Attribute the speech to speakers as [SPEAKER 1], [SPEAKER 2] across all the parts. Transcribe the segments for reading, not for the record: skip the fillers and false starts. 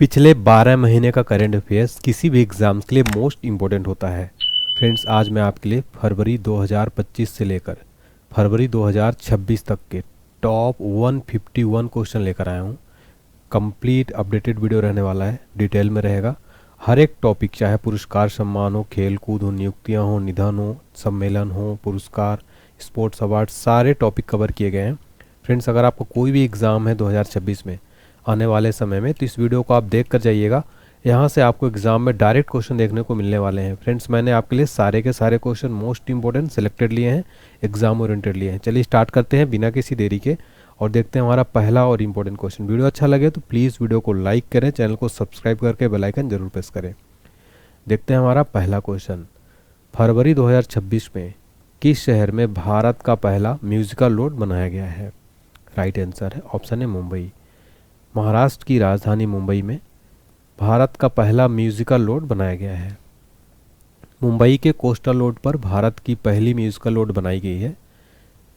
[SPEAKER 1] पिछले 12 महीने का करंट अफेयर्स किसी भी एग्ज़ाम्स के लिए मोस्ट इम्पोर्टेंट होता है। फ्रेंड्स, आज मैं आपके लिए फरवरी 2025 से लेकर फरवरी 2026 तक के टॉप 151 क्वेश्चन लेकर आया हूँ। कंप्लीट अपडेटेड वीडियो रहने वाला है, डिटेल में रहेगा। हर एक टॉपिक, चाहे पुरस्कार सम्मान हो, खेल कूद हो, नियुक्तियाँ हो, निधन हो, सम्मेलन हो, पुरस्कार, स्पोर्ट्स अवार्ड, सारे टॉपिक कवर किए गए हैं। फ्रेंड्स, अगर आपको कोई भी एग्ज़ाम है 2026 में आने वाले समय में, तो इस वीडियो को आप देख कर जाइएगा। यहाँ से आपको एग्ज़ाम में डायरेक्ट क्वेश्चन देखने को मिलने वाले हैं। फ्रेंड्स, मैंने आपके लिए सारे के सारे क्वेश्चन मोस्ट इंपॉर्टेंट सेलेक्टेड लिए हैं, एग्जाम ओरिएंटेड लिए हैं। चलिए स्टार्ट करते हैं बिना किसी देरी के और देखते हैं हमारा पहला और इम्पोर्टेंट क्वेश्चन। वीडियो अच्छा लगे तो प्लीज़ वीडियो को लाइक करें, चैनल को सब्सक्राइब करके बेल आइकन जरूर प्रेस करें। देखते हैं हमारा पहला क्वेश्चन। फरवरी 2026 में किस शहर में भारत का पहला म्यूजिकल रोड बनाया गया है? राइट आंसर है ऑप्शन है मुंबई। महाराष्ट्र की राजधानी मुंबई में भारत का पहला म्यूजिकल रोड बनाया गया है। मुंबई के कोस्टल रोड पर भारत की पहली म्यूजिकल रोड बनाई गई है।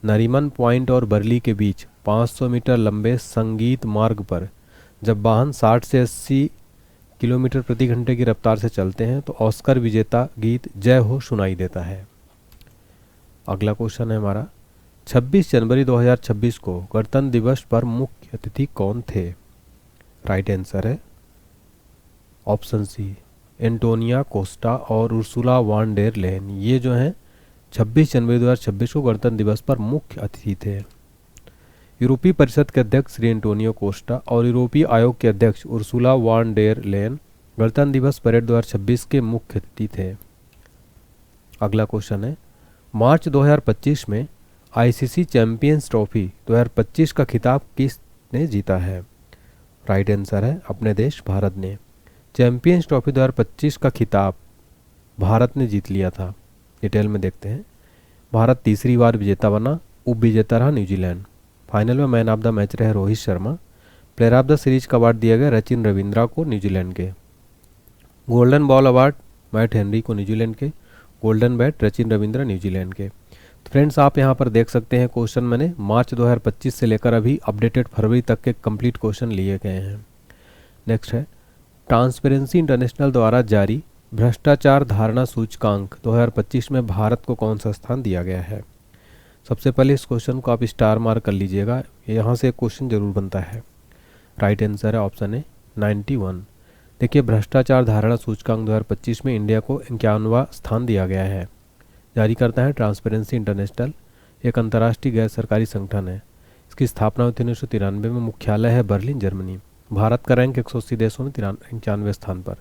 [SPEAKER 1] नरीमन पॉइंट और बर्ली के बीच 500 मीटर लंबे संगीत मार्ग पर जब वाहन 60 से 80 किलोमीटर प्रति घंटे की रफ्तार से चलते हैं तो ऑस्कर विजेता गीत जय हो सुनाई देता है। अगला क्वेश्चन है हमारा, 26 जनवरी 2026 को गणतंत्र दिवस पर मुख्य अतिथि कौन थे? राइट आंसर है ऑप्शन सी, एंटोनिया कोस्टा और उर्सुला वान डेर लेन। ये जो हैं 26 जनवरी 2026 को गणतंत्र दिवस पर मुख्य अतिथि थे। यूरोपीय परिषद के अध्यक्ष श्री एंटोनियो कोस्टा और यूरोपीय आयोग के अध्यक्ष उर्सुला वान डेर लेन गणतंत्र दिवस परेड 2026 के मुख्य अतिथि थे। अगला क्वेश्चन है, मार्च 2025 में आईसीसी चैंपियंस ट्रॉफी 2025 का खिताब किसने जीता है? राइट आंसर है अपने देश भारत ने। चैंपियंस ट्रॉफी 2025 का खिताब भारत ने जीत लिया था। डिटेल में देखते हैं। भारत तीसरी बार विजेता बना, उप विजेता रहा न्यूजीलैंड। फाइनल में मैन ऑफ द मैच रहे Rohit Sharma. Player of the series का अवार्ड दिया गया रचिन रविंद्रा को न्यूजीलैंड के। Golden ball award Matt Henry को न्यूजीलैंड के। Golden bat Rachin Ravindra New Zealand के। तो फ्रेंड्स, आप यहाँ पर देख सकते हैं क्वेश्चन मैंने मार्च 2025 से लेकर अभी अपडेटेड फरवरी तक के कंप्लीट क्वेश्चन लिए गए हैं। नेक्स्ट है, ट्रांसपेरेंसी इंटरनेशनल द्वारा जारी भ्रष्टाचार धारणा सूचकांक 2025 में भारत को कौन सा स्थान दिया गया है? सबसे पहले इस क्वेश्चन को आप स्टार मार्क कर लीजिएगा, यहाँ से एक क्वेश्चन जरूर बनता है। राइट आंसर है ऑप्शन है 91। देखिए, भ्रष्टाचार धारणा सूचकांक 2025 में इंडिया को 51वां स्थान दिया गया है। जारी करता है ट्रांसपेरेंसी इंटरनेशनल, एक अंतर्राष्ट्रीय गैर सरकारी संगठन है। इसकी स्थापना हुई थी 1993 में। मुख्यालय है बर्लिन, जर्मनी। भारत का रैंक 180 देशों में 91वें स्थान पर।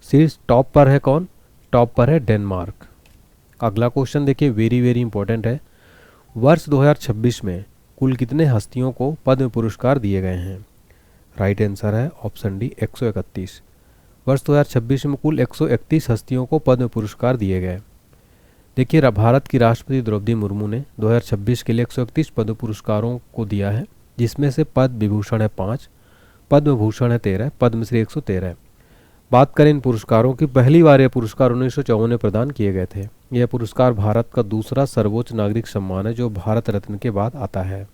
[SPEAKER 1] शीर्ष टॉप पर है कौन? टॉप पर है डेनमार्क। अगला क्वेश्चन देखिए, वेरी वेरी इंपॉर्टेंट है। वर्ष 2026 में कुल कितने हस्तियों को पद्म पुरस्कार दिए गए हैं? राइट आंसर है ऑप्शन डी 131। वर्ष 2026 में कुल 131 हस्तियों को पद्म पुरस्कार दिए गए। देखिए, भारत की राष्ट्रपति द्रौपदी मुर्मू ने 2026 के लिए 131 पद्म पुरस्कारों को दिया है, जिसमें से पद्म विभूषण है 5, पद्म भूषण है 13, पद्मश्री 113। बात करें इन पुरस्कारों की, पहली बार ये पुरस्कार 1954 में प्रदान किए गए थे। यह पुरस्कार भारत का दूसरा सर्वोच्च नागरिक सम्मान है जो भारत रत्न के बाद आता है।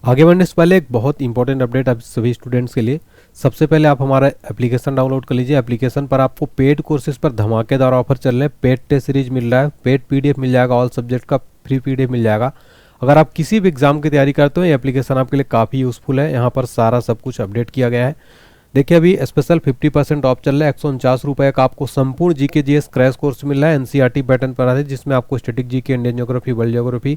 [SPEAKER 1] आगे बढ़ने से पहले एक बहुत इंपॉर्टेंट अपडेट आप सभी स्टूडेंट्स के लिए। सबसे पहले आप हमारा एप्लीकेशन डाउनलोड कर लीजिए। एप्लीकेशन पर आपको पेड कोर्सेज पर धमाकेदार ऑफर चल रहे हैं। पेड टेस्ट सीरीज मिल रहा है, पेड पीडीएफ मिल जाएगा, ऑल सब्जेक्ट का फ्री पीडीएफ मिल जाएगा। अगर आप किसी भी एग्जाम की तैयारी करते हो, ये एप्लीकेशन आपके लिए काफ़ी यूज़फुल है। यहाँ पर सारा सब कुछ अपडेट किया गया है। देखिए, अभी स्पेशल 50% ऑफ चल रहा है। 149 रुपये का आपको संपूर्ण जीके जीएस क्रैश कोर्स मिल रहा है एनसीईआरटी पैटर्न पर आधारित, जिसमें आपको static GK, Indian geography, world geography,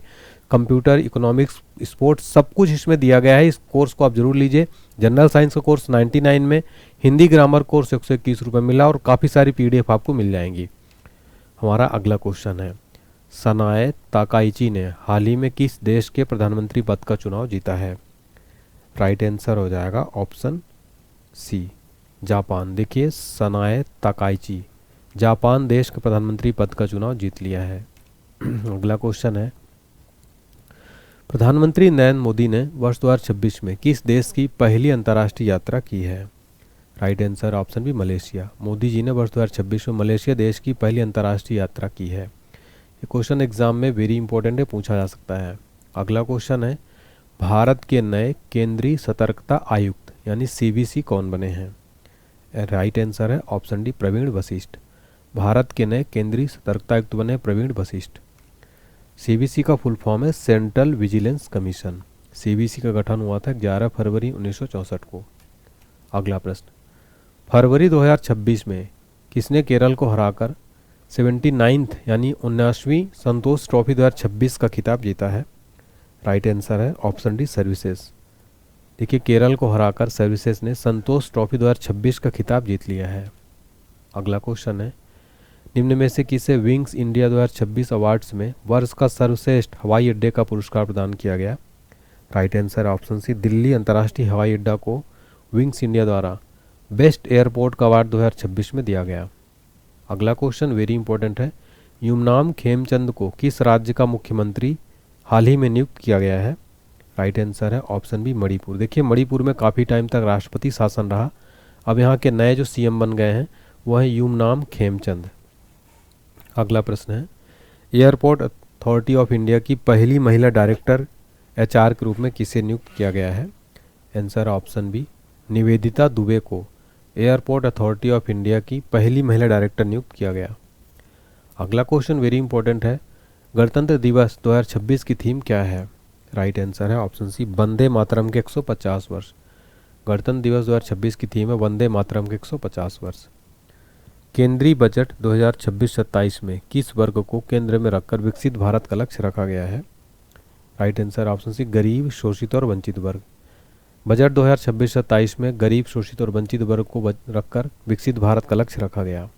[SPEAKER 1] computer, economics, sports सब कुछ इसमें दिया गया है। इस कोर्स को आप जरूर लीजिए। जनरल साइंस का कोर्स 99 में, हिंदी ग्रामर कोर्स 121 रुपये मिला और काफ़ी सारी पीडीएफ आपको मिल जाएंगी। हमारा अगला क्वेश्चन है, सनाए ताकाइची ने हाल ही में किस देश के प्रधानमंत्री पद का चुनाव जीता है? राइट आंसर हो जाएगा ऑप्शन सी, जापान। देखिए, सनाए ताकाइची जापान देश के प्रधानमंत्री पद का चुनाव जीत लिया है। अगला क्वेश्चन है, प्रधानमंत्री नरेंद्र मोदी ने वर्ष 2026 में किस देश की पहली अंतर्राष्ट्रीय यात्रा की है? Right answer option B, Malaysia. Modi ji ने वर्ष 2026 में मलेशिया देश की पहली अंतर्राष्ट्रीय यात्रा की है। ये क्वेश्चन एग्जाम में वेरी इंपॉर्टेंट है, पूछा जा सकता है। अगला क्वेश्चन है, भारत के नए केंद्रीय सतर्कता आयुक्त यानी सीबीसी कौन बने हैं? राइट आंसर है ऑप्शन डी प्रवीण वशिष्ठ। भारत के नए केंद्रीय सतर्कता आयुक्त बने प्रवीण वशिष्ठ। सीबीसी का फुल फॉर्म है सेंट्रल विजिलेंस कमीशन। सीबीसी का गठन हुआ था 11 फरवरी 1964 को। अगला प्रश्न, फरवरी 2026 में किसने केरल को हराकर 79th यानी 79वीं संतोष ट्रॉफी 2026 का खिताब जीता है? राइट आंसर है ऑप्शन डी सर्विसेज। देखिए, केरल को हराकर सर्विसेज ने संतोष ट्रॉफी 2026 का खिताब जीत लिया है। अगला क्वेश्चन है, निम्न में से किसे विंग्स इंडिया 2026 अवार्ड्स में वर्ष का सर्वश्रेष्ठ हवाई अड्डे का पुरस्कार प्रदान किया गया? Right answer option C Delhi अंतर्राष्ट्रीय हवाई अड्डा को विंग्स इंडिया द्वारा बेस्ट एयरपोर्ट का अवार्ड 2026 में दिया गया। अगला क्वेश्चन वेरी इंपॉर्टेंट है, युमनाम खेमचंद को किस राज्य का मुख्यमंत्री हाल ही में नियुक्त किया गया है? राइट आंसर है ऑप्शन बी मणिपुर। देखिए, मणिपुर में काफ़ी टाइम तक राष्ट्रपति शासन रहा। अब यहाँ के नए जो सीएम बन गए हैं वो है युमनाम खेमचंद। अगला प्रश्न है, एयरपोर्ट अथॉरिटी ऑफ इंडिया की पहली महिला डायरेक्टर एचआर के रूप में किसे नियुक्त किया गया है? Answer option B Nivedita Dubey को एयरपोर्ट अथॉरिटी ऑफ इंडिया की पहली महिला डायरेक्टर नियुक्त किया गया। अगला क्वेश्चन वेरी इंपॉर्टेंट है, गणतंत्र दिवस 2026 की थीम क्या है? राइट आंसर है ऑप्शन सी वंदे मातरम के 150 वर्ष। गणतंत्र दिवस 2026 की थीम है वंदे मातरम के 150 वर्ष। केंद्रीय बजट 2026-27 में किस वर्ग को केंद्र में रखकर विकसित भारत का लक्ष्य रखा गया है? राइट आंसर ऑप्शन सी गरीब, शोषित और वंचित वर्ग। बजट 2026-27 में गरीब, शोषित और वंचित वर्ग को रखकर विकसित भारत का लक्ष्य रखा गया।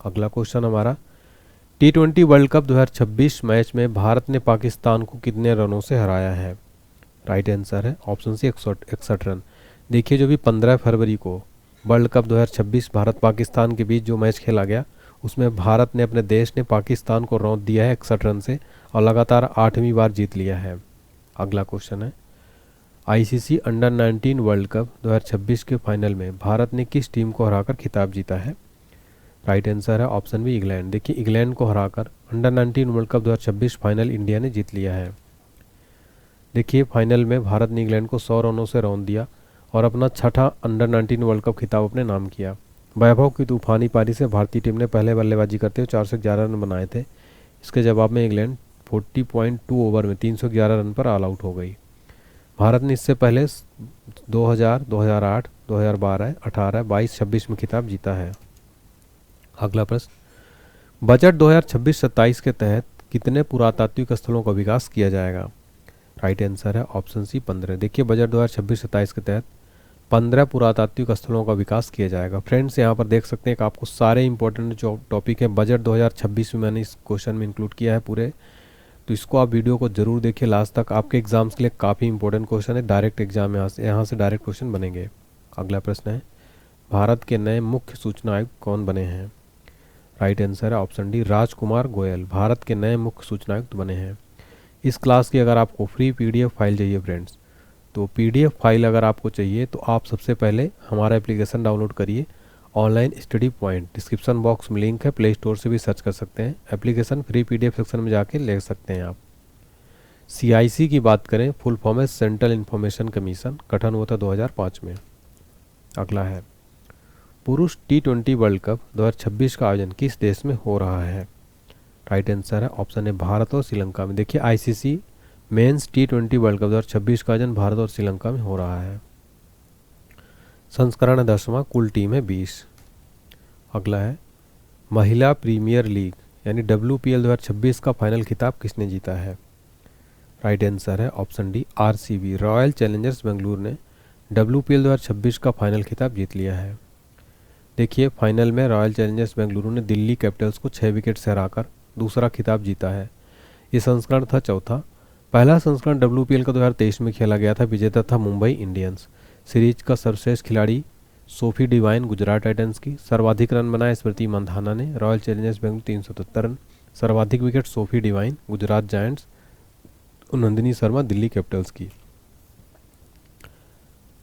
[SPEAKER 1] अगला क्वेश्चन हमारा, T20 वर्ल्ड कप 2026 मैच में भारत ने पाकिस्तान को कितने रनों से हराया है? राइट आंसर है ऑप्शन सी 61 रन। देखिए, जो भी 15 फरवरी को वर्ल्ड कप 2026 भारत पाकिस्तान के बीच जो मैच खेला गया उसमें भारत ने, अपने देश ने पाकिस्तान को रौंद दिया है 61 रन से और लगातार 8वीं बार जीत लिया है। अगला क्वेश्चन है, आईसीसी अंडर 19 वर्ल्ड कप 2026 के फाइनल में भारत ने किस टीम को हराकर खिताब जीता है? राइट आंसर है ऑप्शन बी इंग्लैंड। देखिए, इंग्लैंड को हराकर under 19 world cup 2026 final India ने जीत लिया है। देखिए, फाइनल में भारत ने इंग्लैंड को 100 रनों से रौंद दिया और अपना छठा अंडर 19 वर्ल्ड कप खिताब अपने नाम किया। वैभव की तूफानी पारी से भारतीय टीम ने पहले बल्लेबाजी करते हुए 411 रन बनाए थे। इसके जवाब में इंग्लैंड 40.2 ओवर में 311 रन पर ऑल आउट हो गई। भारत ने इससे पहले 2000, 2008, 2012, 18, 22, 26 में खिताब जीता है। अगला प्रश्न, बजट 2026-27 के तहत कितने पुरातात्विक स्थलों का विकास किया जाएगा? राइट आंसर है ऑप्शन सी 15। देखिए, बजट 2026-27 के तहत 15 पुरातात्विक स्थलों का विकास किया जाएगा। फ्रेंड्स, यहाँ पर देख सकते हैं कि आपको सारे इंपॉर्टेंट जो टॉपिक हैं बजट 2026 में मैंने इस क्वेश्चन में इंक्लूड किया है पूरे। तो इसको आप वीडियो को जरूर देखिए लास्ट तक, आपके एग्जाम्स के लिए काफ़ी इंपॉर्टेंट क्वेश्चन है। डायरेक्ट एग्जाम यहाँ से डायरेक्ट क्वेश्चन बनेंगे। अगला प्रश्न है, भारत के नए मुख्य सूचना आयुक्त कौन बने हैं? राइट आंसर है ऑप्शन डी राजकुमार गोयल भारत के नए मुख्य सूचना आयुक्त बने हैं। इस क्लास की अगर आपको फ्री पीडीएफ फाइल चाहिए फ्रेंड्स, तो पीडीएफ फाइल अगर आपको चाहिए तो आप सबसे पहले हमारा एप्लीकेशन डाउनलोड करिए, online study point. Description box में लिंक है, प्ले स्टोर से भी सर्च कर सकते हैं। एप्लीकेशन फ्री पीडीएफ सेक्शन में जाके ले सकते हैं आप। सीआईसी की बात करें, फुल फॉर्म है सेंट्रल इंफॉर्मेशन कमीशन, गठन हुआ था 2005 में। अगला है, पुरुष T20 वर्ल्ड कप 2026 का आयोजन किस देश में हो रहा है? राइट आंसर है ऑप्शन है भारत और श्रीलंका में। देखिए, ICC men's T20 world cup 2026 का आयोजन भारत और श्रीलंका में हो रहा है। संस्करण 10वां, कुल टीम है 20। अगला है, महिला प्रीमियर लीग यानी WPL 2026 का फाइनल खिताब किसने जीता है? राइट आंसर है option D RCB Royal Challengers Bengaluru ने WPL 2026 का फाइनल खिताब जीत लिया है। देखिए, फाइनल में रॉयल चैलेंजर्स बेंगलुरु ने दिल्ली कैपिटल्स को 6 विकेट से हराकर दूसरा खिताब जीता है। ये संस्करण था चौथा। पहला संस्करण WPL का 2023 में खेला गया था। विजेता था मुंबई इंडियंस। सीरीज का सर्वश्रेष्ठ खिलाड़ी सोफी डिवाइन गुजरात टाइटंस की। सर्वाधिक रन बनाए स्मृति मंधाना ने, रॉयल चैलेंजर्स बेंगलुरु 377 रन। सर्वाधिक wicket Sophie Devine Gujarat giants, Nandini Sharma Delhi Capitals की।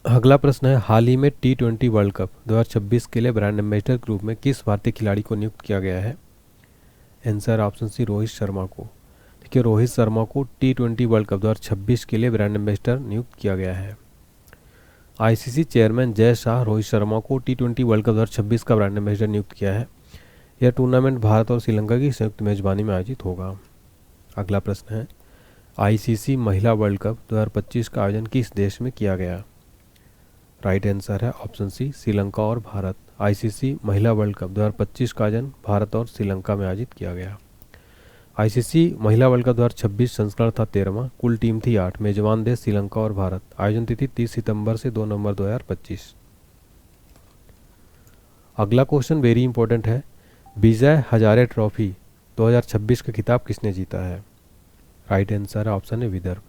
[SPEAKER 1] अगला प्रश्न है, हाल ही में T20 वर्ल्ड कप 2026 के लिए ब्रांड एम्बेसडर के रूप में किस भारतीय खिलाड़ी को नियुक्त किया गया है? Answer option C Rohit Sharma को। देखिए, रोहित शर्मा को T20 वर्ल्ड कप 2026 के लिए ब्रांड एम्बेसडर नियुक्त किया गया है। आईसीसी चेयरमैन जय शाह रोहित शर्मा को T20 वर्ल्ड कप 2026 का ब्रांड एम्बेसडर नियुक्त किया है। यह टूर्नामेंट भारत और श्रीलंका की संयुक्त मेजबानी में आयोजित होगा। अगला प्रश्न है, आईसीसी महिला वर्ल्ड कप 2025 का आयोजन किस देश में किया गया? राइट आंसर है ऑप्शन सी, श्रीलंका और भारत। आईसीसी महिला वर्ल्ड कप 2025 का आयोजन भारत और श्रीलंका में आयोजित किया गया। आईसीसी महिला वर्ल्ड कप 2026 संस्करण था 13वां, कुल टीम थी 8, मेजबान देश श्रीलंका और भारत। आयोजन तिथि 30 सितंबर से 2 नवंबर 2025। अगला क्वेश्चन वेरी इंपॉर्टेंट है, विजय हजारे ट्रॉफी 2026 का खिताब किसने जीता है? राइट आंसर है ऑप्शन है विदर्भ।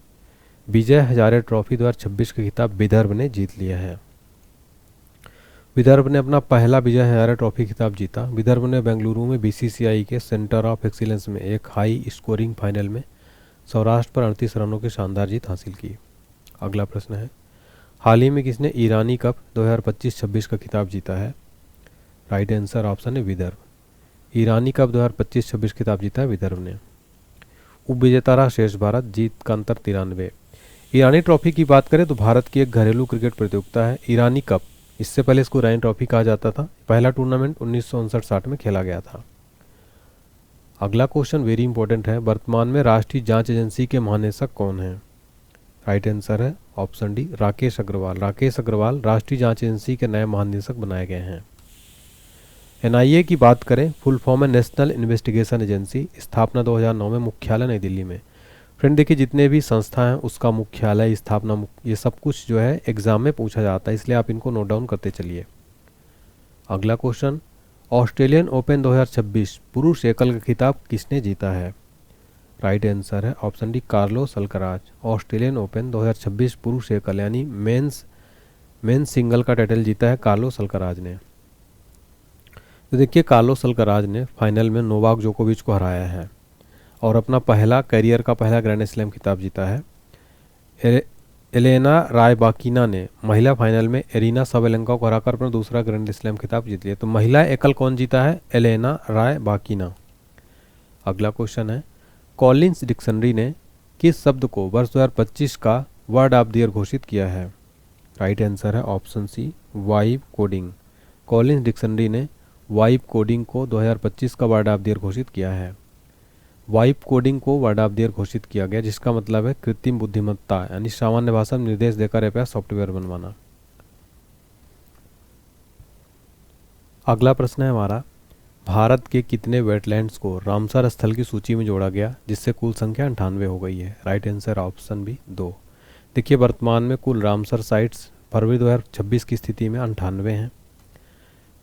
[SPEAKER 1] विजय हजारे ट्रॉफी 2026 का खिताब विदर्भ ने जीत लिया है। विदर्भ ने अपना पहला विजय हजारे ट्रॉफी खिताब जीता। विदर्भ ने बेंगलुरु में बीसीसीआई के सेंटर ऑफ एक्सीलेंस में एक हाई स्कोरिंग फाइनल में सौराष्ट्र पर 38 रनों की शानदार जीत हासिल की। अगला प्रश्न है, हाल ही में किसने ईरानी कप 2025-26 का खिताब जीता है? राइट आंसर ऑप्शन है विदर्भ। ईरानी कप 2025-26 खिताब जीता है विदर्भ ने। उपविजेता रहा शेष भारत, जीत का अंतर 93। ईरानी ट्रॉफी की बात करें तो भारत की एक घरेलू क्रिकेट प्रतियोगिता है ईरानी कप। इससे पहले इसको ईरानी ट्रॉफी कहा जाता था। पहला टूर्नामेंट 1959-60 में खेला गया था। अगला क्वेश्चन वेरी इंपॉर्टेंट है, वर्तमान में राष्ट्रीय जांच एजेंसी के महानिदेशक कौन हैं? राइट आंसर है ऑप्शन डी, राकेश अग्रवाल। राकेश अग्रवाल राष्ट्रीय जांच एजेंसी के नए महानिदेशक बनाए गए हैं। एनआईए की बात करें, फुल फॉर्म है नेशनल इन्वेस्टिगेशन एजेंसी। स्थापना 2009 में, मुख्यालय नई दिल्ली में। फ्रेंड देखिए, जितने भी संस्था हैं उसका मुख्यालय, स्थापना, ये सब कुछ जो है एग्जाम में पूछा जाता है, इसलिए आप इनको नोट डाउन करते चलिए। अगला क्वेश्चन, ऑस्ट्रेलियन ओपन 2026 पुरुष एकल का खिताब किसने जीता है? राइट आंसर है option D, Carlos Alcaraz. Australian open 2026 पुरुष एकल यानी मेंस सिंगल का टाइटल जीता है कार्लोस अल्कराज ने। तो देखिए, कार्लोस अल्कराज ने फाइनल में नोवाक जोकोविच को हराया है और अपना करियर का पहला ग्रैंड स्लैम खिताब जीता है। एलेना रायबाकिना ने महिला फाइनल में एरिना साबेलेंका को हराकर अपना दूसरा ग्रैंड स्लैम खिताब जीत लिया। तो महिला एकल कौन जीता है? Elena Rybakina. अगला क्वेश्चन है, कॉलिंस डिक्शनरी ने किस शब्द को वर्ष 2025 का वर्ड ऑफ द ईयर घोषित किया है? राइट आंसर है option C, vibe coding. Collins dictionary ने वाइब कोडिंग को 2025 का वर्ड ऑफ द ईयर घोषित किया है। वाइब कोडिंग को वर्ड ऑफ द ईयर घोषित किया गया, जिसका मतलब है कृत्रिम बुद्धिमत्ता यानी सामान्य भाषा में निर्देश देकर ऐप या सॉफ्टवेयर बनवाना। अगला प्रश्न है हमारा, भारत के कितने वेटलैंड्स को रामसर स्थल की सूची में जोड़ा गया जिससे कुल संख्या 98 हो गई है? Right answer option B, 2। देखिए, वर्तमान में कुल रामसर साइट्स फरवरी 2026 की स्थिति में 98 हैं।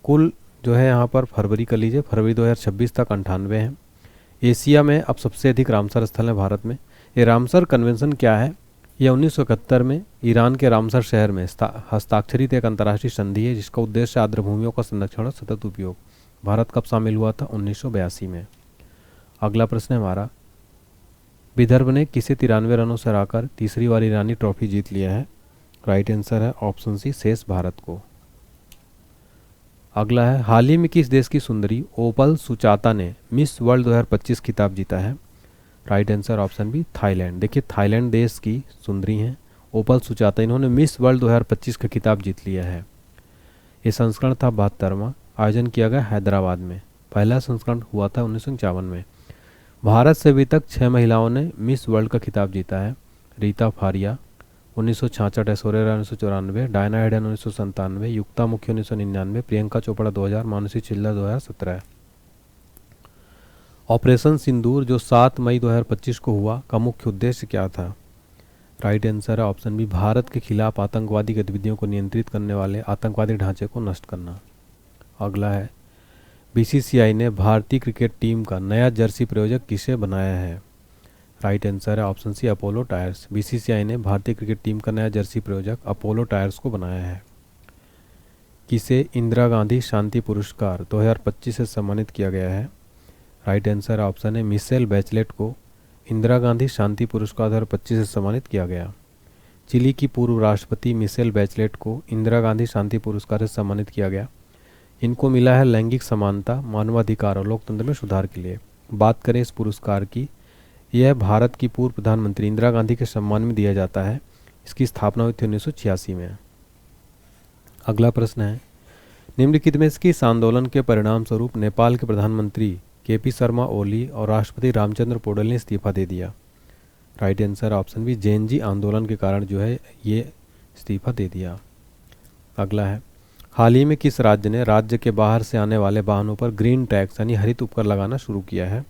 [SPEAKER 1] कुल जो है यहाँ पर फरवरी कर लीजिए, फरवरी 2026 तक 98 हैं। एशिया में अब सबसे अधिक रामसर स्थल है भारत में। ये रामसर कन्वेंशन क्या है? यह 1971 में ईरान के रामसर शहर में हस्ताक्षरित एक अंतर्राष्ट्रीय संधि है जिसका उद्देश्य आर्द्र भूमियों का संरक्षण और सतत उपयोग। भारत कब शामिल हुआ था? 1982 में। अगला प्रश्न है हमारा, विदर्भ ने किसे 93 रनों से हराकर तीसरी बार ईरानी ट्रॉफी जीत लिया है? राइट आंसर है ऑप्शन सी, शेष भारत को। अगला है, हाल ही में किस देश की सुंदरी ओपल सुचाता ने मिस वर्ल्ड 2025 खिताब जीता है? Right answer option B, Thailand. देखिए, थाईलैंड देश की सुंदरी हैं ओपल सुचाता, इन्होंने मिस वर्ल्ड 2025 का खिताब जीत लिया है। ये संस्करण था 72वां, आयोजन किया गया हैदराबाद में। पहला संस्करण हुआ था 1951 में। भारत से अभी तक 6 महिलाओं ने मिस वर्ल्ड का खिताब जीता है। रीता फारिया 1966, ऐश्वर्या 1994, डायना हेडन 1997, युक्ता मुखी 1999, प्रियंका चोपड़ा 2000, मानुषी छिल्लर 2017। ऑपरेशन सिंदूर जो 7 मई 2025 को हुआ का मुख्य उद्देश्य क्या था? राइट आंसर है ऑप्शन बी, भारत के खिलाफ आतंकवादी गतिविधियों को नियंत्रित करने वाले आतंकवादी ढांचे को नष्ट करना। अगला है, बीसीसीआई ने भारतीय क्रिकेट टीम का नया जर्सी प्रायोजक किसे बनाया है? राइट आंसर है option C, Apollo tyres. BCCI ने भारतीय क्रिकेट टीम का नया जर्सी प्रायोजक अपोलो टायर्स को बनाया है। किसे इंदिरा गांधी शांति पुरस्कार 2025 से सम्मानित किया गया है? राइट आंसर ऑप्शन है, मिशेल बैचलेट को इंदिरा गांधी शांति पुरस्कार 2025 से सम्मानित किया गया। चिली की पूर्व राष्ट्रपति मिशेल बैचलेट को इंदिरा गांधी शांति पुरस्कार से सम्मानित किया गया। इनको मिला है लैंगिक समानता, मानवाधिकार और लोकतंत्र में सुधार के लिए। बात करें इस पुरस्कार की, यह भारत की पूर्व प्रधानमंत्री इंदिरा गांधी के सम्मान में दिया जाता है। इसकी स्थापना हुई थी 1986 में। अगला प्रश्न है, निम्नलिखित में से किस आंदोलन के परिणाम स्वरूप नेपाल के प्रधानमंत्री केपी शर्मा ओली और राष्ट्रपति रामचंद्र पौडेल ने इस्तीफा दे दिया? Right answer option B, gen Z आंदोलन के कारण जो है ये इस्तीफा दे दिया। अगला है, हाल ही में किस राज्य ने राज्य के बाहर से आने वाले वाहनों पर ग्रीन टैक्स यानी हरित उपकर लगाना शुरू किया है?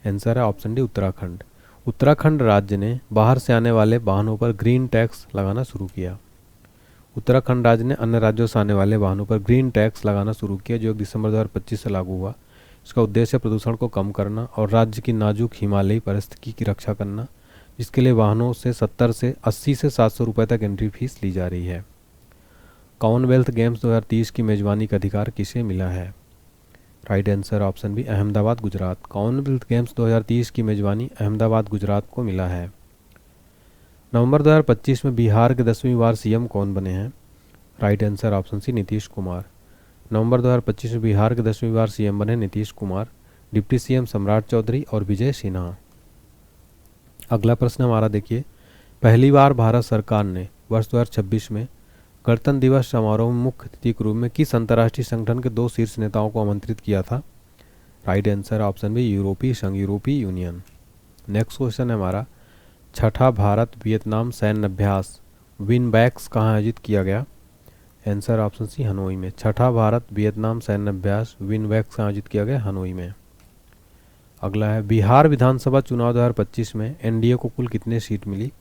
[SPEAKER 1] आंसर है ऑप्शन डी, उत्तराखंड। उत्तराखंड राज्य ने बाहर से आने वाले वाहनों पर ग्रीन टैक्स लगाना शुरू किया। उत्तराखंड राज्य ने अन्य राज्यों से आने वाले वाहनों पर ग्रीन टैक्स लगाना शुरू किया, जो 1 दिसंबर 2025 से लागू हुआ। इसका उद्देश्य प्रदूषण को कम करना और राज्य की नाजुक हिमालयी परिस्थिति की रक्षा करना, जिसके लिए वाहनों से 70 से 80 से 700 रुपये तक एंट्री फीस ली जा रही है। कॉमनवेल्थ गेम्स 2030 की मेजबानी का अधिकार किसे मिला है? Right answer option B, Ahmedabad Gujarat. Commonwealth games 2030 की मेजबानी अहमदाबाद गुजरात को मिला है। नवंबर 2025 में बिहार के 10वीं बार सीएम कौन बने हैं? Right answer option C, Nitish Kumar. नवंबर 2025 में बिहार के 10वीं बार सीएम बने नीतीश कुमार, डिप्टी सीएम सम्राट चौधरी और विजय सिन्हा। अगला प्रश्न हमारा देखिए, पहली बार भारत सरकार ने वर्ष 2026 में गणतंत्र दिवस समारोह में मुख्य अतिथि के रूप में किस अंतर्राष्ट्रीय संगठन के 2 शीर्ष नेताओं को आमंत्रित किया था? राइट आंसर ऑप्शन बी, यूरोपीय संघ, यूरोपीय यूनियन। नेक्स्ट क्वेश्चन है हमारा, छठा भारत वियतनाम सैन्य अभ्यास विनबैक्स कहाँ आयोजित किया गया? आंसर ऑप्शन सी, हनोई में। छठा भारत वियतनाम सैन्य अभ्यास विनबैक्स कहाँ आयोजित किया गया? हनोई में। अगला है, बिहार विधानसभा चुनाव 2025 में एनडीए को कुल कितने सीट मिली?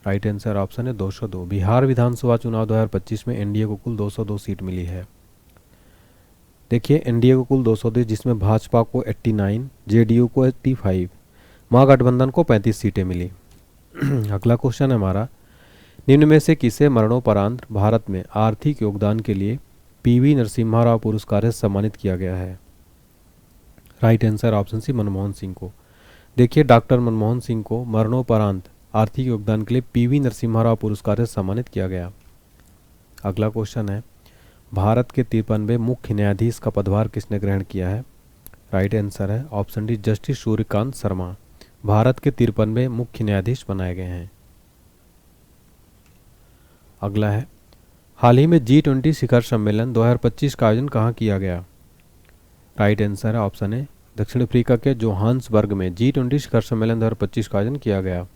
[SPEAKER 1] राइट आंसर ऑप्शन है 202। बिहार विधानसभा चुनाव 2025 में एनडीए को कुल 202 सीट मिली है। देखिए, एनडीए को कुल 202, जिसमें भाजपा को 89, जेडीयू को 85, महागठबंधन को 35 सीटें मिली। अगला क्वेश्चन है हमारा, निम्न में से किसे मरणोपरांत भारत में आर्थिक योगदान के लिए पीवी नरसिम्हा राव पुरस्कार से सम्मानित किया गया है? Right answer option C, Manmohan Singh को। देखिए, डॉक्टर मनमोहन सिंह को मरणोपरांत आर्थिक योगदान के लिए पीवी नरसिम्हा राव पुरस्कार से सम्मानित किया गया। अगला क्वेश्चन है, भारत के 53वें मुख्य न्यायाधीश का पदभार किसने ग्रहण किया है? राइट आंसर है option D, justice Suryakant Sharma Bharat के 53वें मुख्य न्यायाधीश बनाए गए हैं। अगला है, हाल ही में G20 शिखर सम्मेलन 2025 का आयोजन कहाँ किया गया? राइट आंसर है ऑप्शन ए, दक्षिण अफ्रीका के जोहान्सबर्ग में G20 शिखर सम्मेलन 2025 का आयोजन किया गया।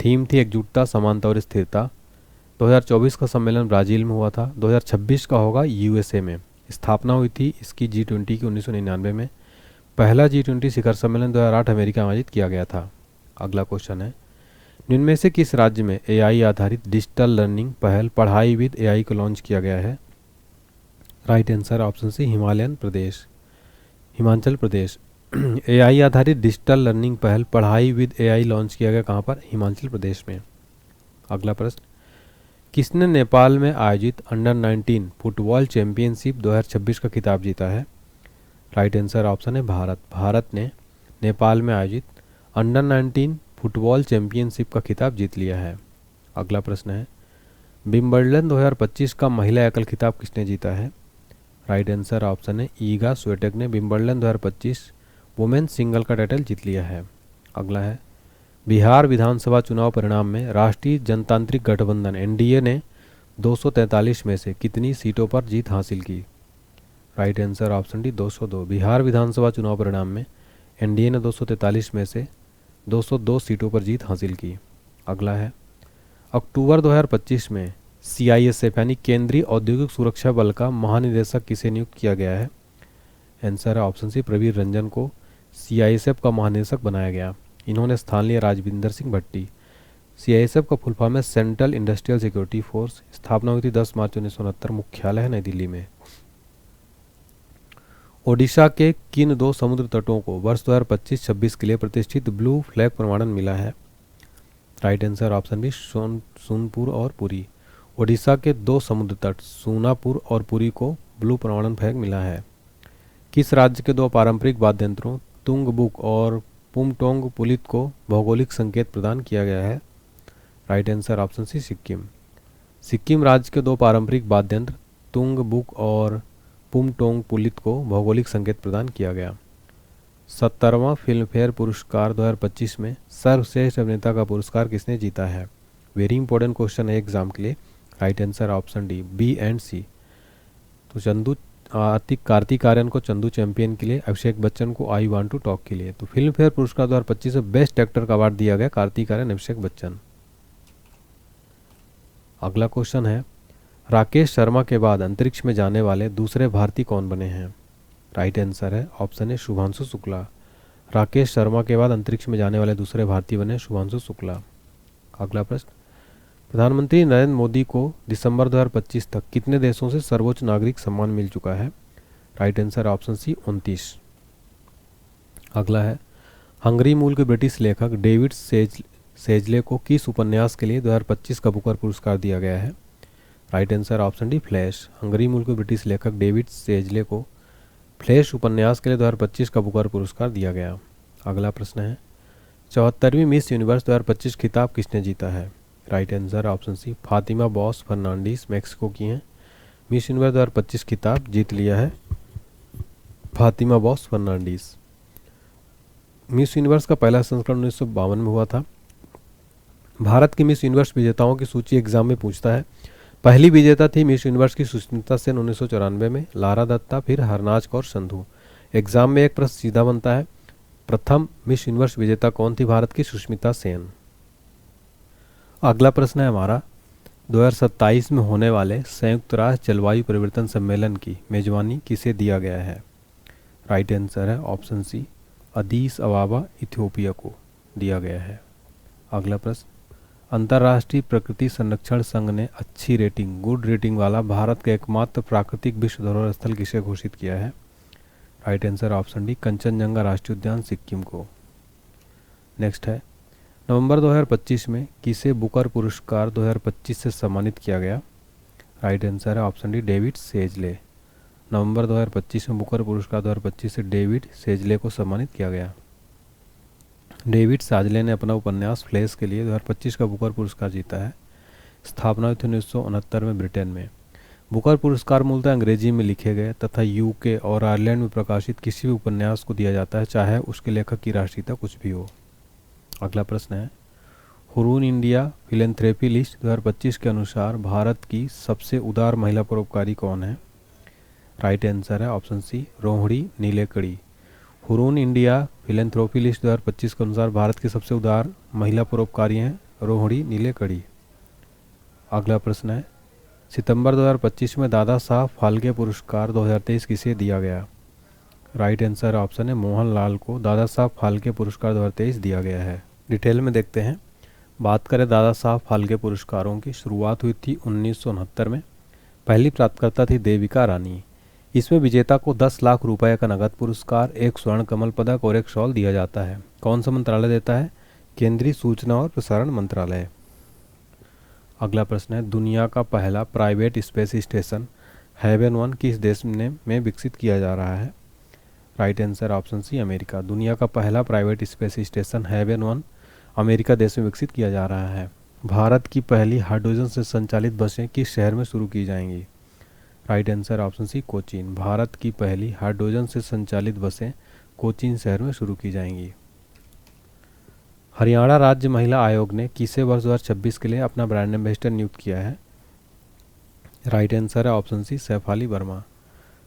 [SPEAKER 1] थीम थी एकजुटता, समानता और स्थिरता। 2024 का सम्मेलन ब्राज़ील में हुआ था, 2026 का होगा यूएसए में। स्थापना हुई थी इसकी G20 की 1999 में। पहला G20 शिखर सम्मेलन 2008 अमेरिका में आयोजित किया गया था। अगला क्वेश्चन है, निम्न में से किस राज्य में एआई आधारित डिजिटल लर्निंग पहल पढ़ाई विद एआई को लॉन्च किया गया है? Right answer option C, Himachal Pradesh. AI आधारित डिजिटल लर्निंग पहल पढ़ाई विद एआई लॉन्च किया गया कहाँ पर? हिमाचल प्रदेश में। अगला प्रश्न, किसने नेपाल में आयोजित अंडर 19 फुटबॉल चैंपियनशिप 2026 का खिताब जीता है? राइट आंसर ऑप्शन है भारत। भारत ने नेपाल में आयोजित अंडर 19 फुटबॉल चैंपियनशिप का खिताब जीत लिया है। अगला प्रश्न है, विंबलडन 2025 का महिला एकल खिताब किसने जीता है? राइट आंसर ऑप्शन है ईगा स्विएटेक ने विंबलडन 2025 वुमेन्स सिंगल का टाइटल जीत लिया है। अगला है, बिहार विधानसभा चुनाव परिणाम में राष्ट्रीय जनतांत्रिक गठबंधन एनडीए ने 243 में से कितनी सीटों पर जीत हासिल की? Right answer option D, 202। Bihar विधानसभा चुनाव परिणाम में एनडीए ने 243 में से 202 सीटों पर जीत हासिल की। अगला है, अक्टूबर 2025 में सीआईएसएफ यानी केंद्रीय औद्योगिक सुरक्षा बल का महानिदेशक किसे नियुक्त किया गया है? आंसर है ऑप्शन सी, प्रवीर रंजन को सीआईएसएफ का महानिदेशक बनाया गया। इन्होंने स्थान लिया राजविंदर सिंह भट्टी। सीआईएसएफ का फुल फॉर्म है सेंट्रल इंडस्ट्रियल सिक्योरिटी फोर्स। स्थापना हुई थी 10 मार्च 1969, मुख्यालय है नई दिल्ली में। ओडिशा के किन 2 समुद्र तटों को वर्ष 2025-26 के लिए प्रतिष्ठित ब्लू फ्लैग प्रमाणन मिला है? Right answer option B, Sonpur और पुरी। ओडिशा के 2 समुद्र तट सोनापुर और पुरी को ब्लू प्रमाणन फ्लैग मिला है। किस राज्य के 2 पारंपरिक वाद्य यंत्रों तुंगबुक और पुमटोंग पुलित को भौगोलिक संकेत प्रदान किया गया है? Right answer option C, Sikkim. Sikkim राज्य के 2 पारंपरिक वाद्य यंत्र तुंगबुक और पुमटोंग पुलित को भौगोलिक संकेत प्रदान किया गया। 70वां फिल्मफेयर पुरस्कार 2025 में सर्वश्रेष्ठ अभिनेता का पुरस्कार किसने जीता है? वेरी इंपॉर्टेंट क्वेश्चन है एग्जाम के लिए। Right answer option D, B and C. तो चंदू कार्तिक आर्यन को चंदू चैंपियन के लिए, अभिषेक बच्चन को आई वांट टू टॉक के लिए। तो फिल्म फेयर पुरस्कार 2025 में बेस्ट एक्टर का अवार्ड दिया गया कार्तिक आर्यन, अभिषेक बच्चन। अगला क्वेश्चन है, राकेश शर्मा के बाद अंतरिक्ष में जाने वाले दूसरे भारतीय कौन बने हैं? राइट आंसर है ऑप्शन ए, शुभांशु शुक्ला। राकेश शर्मा के बाद अंतरिक्ष में जाने वाले दूसरे भारतीय बने शुभांशु शुक्ला। अगला प्रश्न, प्रधानमंत्री नरेंद्र मोदी को दिसंबर 2025 तक कितने देशों से सर्वोच्च नागरिक सम्मान मिल चुका है? Right answer option C, 29। अगला है, हंगरी मूल के ब्रिटिश लेखक डेविड सेजले को किस उपन्यास के लिए 2025 का बुकर पुरस्कार दिया गया है? Right answer option D, flash. Hungary मूल के ब्रिटिश लेखक डेविड सेजले को फ्लैश उपन्यास के लिए 2025 का बुकर पुरस्कार दिया गया। अगला प्रश्न है, 74वीं मिस यूनिवर्स 2025 खिताब किसने जीता है? Right answer option C, Fatima Bosch Fernandez, Mexico की हैं। मिस यूनिवर्स 2025 खिताब जीत लिया है Fatima Bosch Fernandez. Miss Universe का पहला संस्करण 1952 में हुआ था। भारत की मिस यूनिवर्स विजेताओं की सूची एग्जाम में पूछता है। पहली विजेता थी मिस यूनिवर्स की सुष्मिता सेन 1994 में, लारा दत्ता, फिर हरनाज कौर संधू। एग्जाम में एक प्रश्न सीधा बनता है, प्रथम मिस यूनिवर्स विजेता कौन थी भारत की? सुष्मिता सेन। अगला प्रश्न है हमारा, 2027 में होने वाले संयुक्त राष्ट्र जलवायु परिवर्तन सम्मेलन की मेजबानी किसे दिया गया है? राइट आंसर है ऑप्शन सी, अदीस अबाबा इथियोपिया को दिया गया है। अगला प्रश्न, अंतर्राष्ट्रीय प्रकृति संरक्षण संघ ने अच्छी रेटिंग, गुड रेटिंग वाला भारत का एकमात्र प्राकृतिक विश्व धरोहर स्थल किसे घोषित किया है? Right answer option D, Kanchenjunga राष्ट्रीय उद्यान सिक्किम को। नेक्स्ट है, नवंबर 2025 में किसे बुकर पुरस्कार 2025 से सम्मानित किया गया? राइट आंसर है ऑप्शन डी, डेविड सेजले। नवंबर 2025 में बुकर पुरस्कार 2025 से डेविड सेजले को सम्मानित किया गया। डेविड साजले ने अपना उपन्यास फ्लैश के लिए 2025 का बुकर पुरस्कार जीता है। स्थापना हुई थी 1969 में ब्रिटेन में। बुकर पुरस्कार मूलतः अंग्रेजी में लिखे गए तथा यूके और आयरलैंड में प्रकाशित किसी भी उपन्यास को दिया जाता है, चाहे उसके लेखक की राष्ट्रीयता कुछ भी हो। अगला प्रश्न है, हुरून इंडिया फिलैंथ्रोपी लिस्ट 2025 के अनुसार भारत की सबसे उदार महिला परोपकारी कौन है? राइट आंसर है option C, Rohini Nilekani. Hurun India philanthropy list 2025 के अनुसार भारत की सबसे उदार महिला परोपकारी हैं रोहिणी नीलेकणी। अगला प्रश्न है, सितंबर 2025 में दादा साहब फाल्के पुरस्कार 2023 किसे दिया गया? राइट आंसर ऑप्शन है, मोहन लाल को दादा साहब फाल्के पुरस्कार 2023 दिया गया है। डिटेल में देखते हैं। बात करें दादा साहब फाल्के पुरस्कारों की, शुरुआत हुई थी 1969 में। पहली प्राप्तकर्ता थी देविका रानी। इसमें विजेता को 10 लाख रुपए का नगद पुरस्कार, एक स्वर्ण कमल पदक और एक शॉल दिया जाता है। कौन सा मंत्रालय देता है? केंद्रीय सूचना और प्रसारण मंत्रालय। अगला प्रश्न है, दुनिया का पहला प्राइवेट स्पेस स्टेशन हेवन 1 किस देश में विकसित किया जा रहा है? Right answer option C, America. दुनिया का पहला private space station Haven 1 America देश में विकसित किया जा रहा है। भारत की पहली हाइड्रोजन से संचालित बसें किस शहर में शुरू की जाएंगी? Right answer option C, Cochin. Bharat की पहली हाइड्रोजन से संचालित बसें कोचीन शहर में शुरू की जाएंगी। हरियाणा राज्य महिला आयोग ने किसे वर्ष 2026 के लिए अपना ब्रांड एम्बेसडर नियुक्त किया है? राइट आंसर है ऑप्शन सी, सैफाली वर्मा।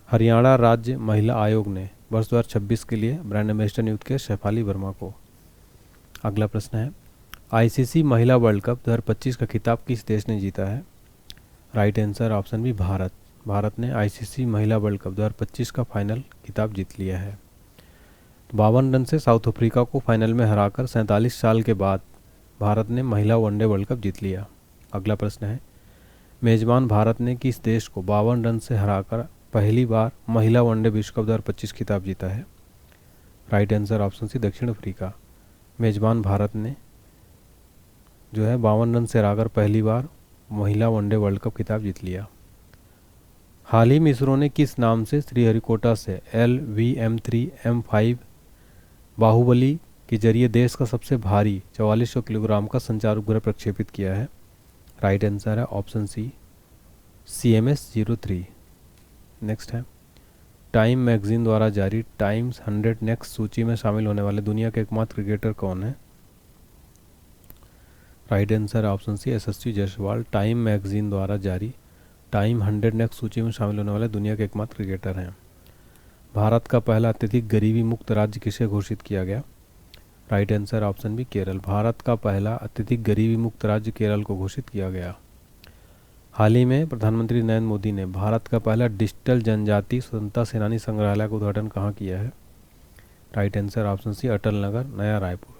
[SPEAKER 1] हरियाणा राज्य महिला आयोग ने वर्ष 2026 के लिए ब्रांड एम्बेसडर नियुक्त किया सैफाली वर्मा को। अगला प्रश्न है, आईसीसी महिला वर्ल्ड कप 2025 का खिताब किस देश ने जीता है? Right answer option B, Bharat. Bharat ने आईसीसी महिला वर्ल्ड कप 2025 का फाइनल खिताब जीत लिया है। 52 रन से साउथ अफ्रीका को फाइनल में हराकर 47 साल के बाद भारत ने महिला वनडे वर्ल्ड कप जीत लिया। अगला प्रश्न है, मेजबान भारत ने किस देश को 52 रन से हराकर पहली बार महिला वनडे विश्व कप 2025 खिताब जीता है? राइट आंसर ऑप्शन सी, दक्षिण अफ्रीका। मेजबान भारत ने जो है 52 रन से हराकर पहली बार महिला वनडे वर्ल्ड कप खिताब जीत लिया। हाल ही में इसरो ने किस नाम से श्रीहरिकोटा से LVM-3 M5 बाहुबली के जरिए देश का सबसे भारी 4400 किलोग्राम का संचार उपग्रह प्रक्षेपित किया है? राइट आंसर है ऑप्शन सी, CMS-03। नेक्स्ट है, टाइम मैगजीन द्वारा जारी टाइम्स 100 नेक्स्ट सूची में शामिल होने वाले दुनिया के एकमात्र क्रिकेटर कौन है? राइट आंसर ऑप्शन सी यशस्वी जायसवाल टाइम मैगजीन द्वारा जारी टाइम 100 नेक्स्ट सूची में शामिल होने वाले दुनिया के एकमात्र क्रिकेटर हैं। भारत का पहला अत्यधिक गरीबी मुक्त राज्य किसे घोषित किया गया? Right answer option B Kerala. Bharat का पहला अत्यधिक गरीबी मुक्त राज्य केरल को घोषित किया गया। हाल ही में प्रधानमंत्री नरेंद्र मोदी ने भारत का पहला डिजिटल जनजाति स्वतंत्रता सेनानी संग्रहालय का उद्घाटन कहाँ किया है? राइट आंसर ऑप्शन सी अटल नगर, नया रायपुर।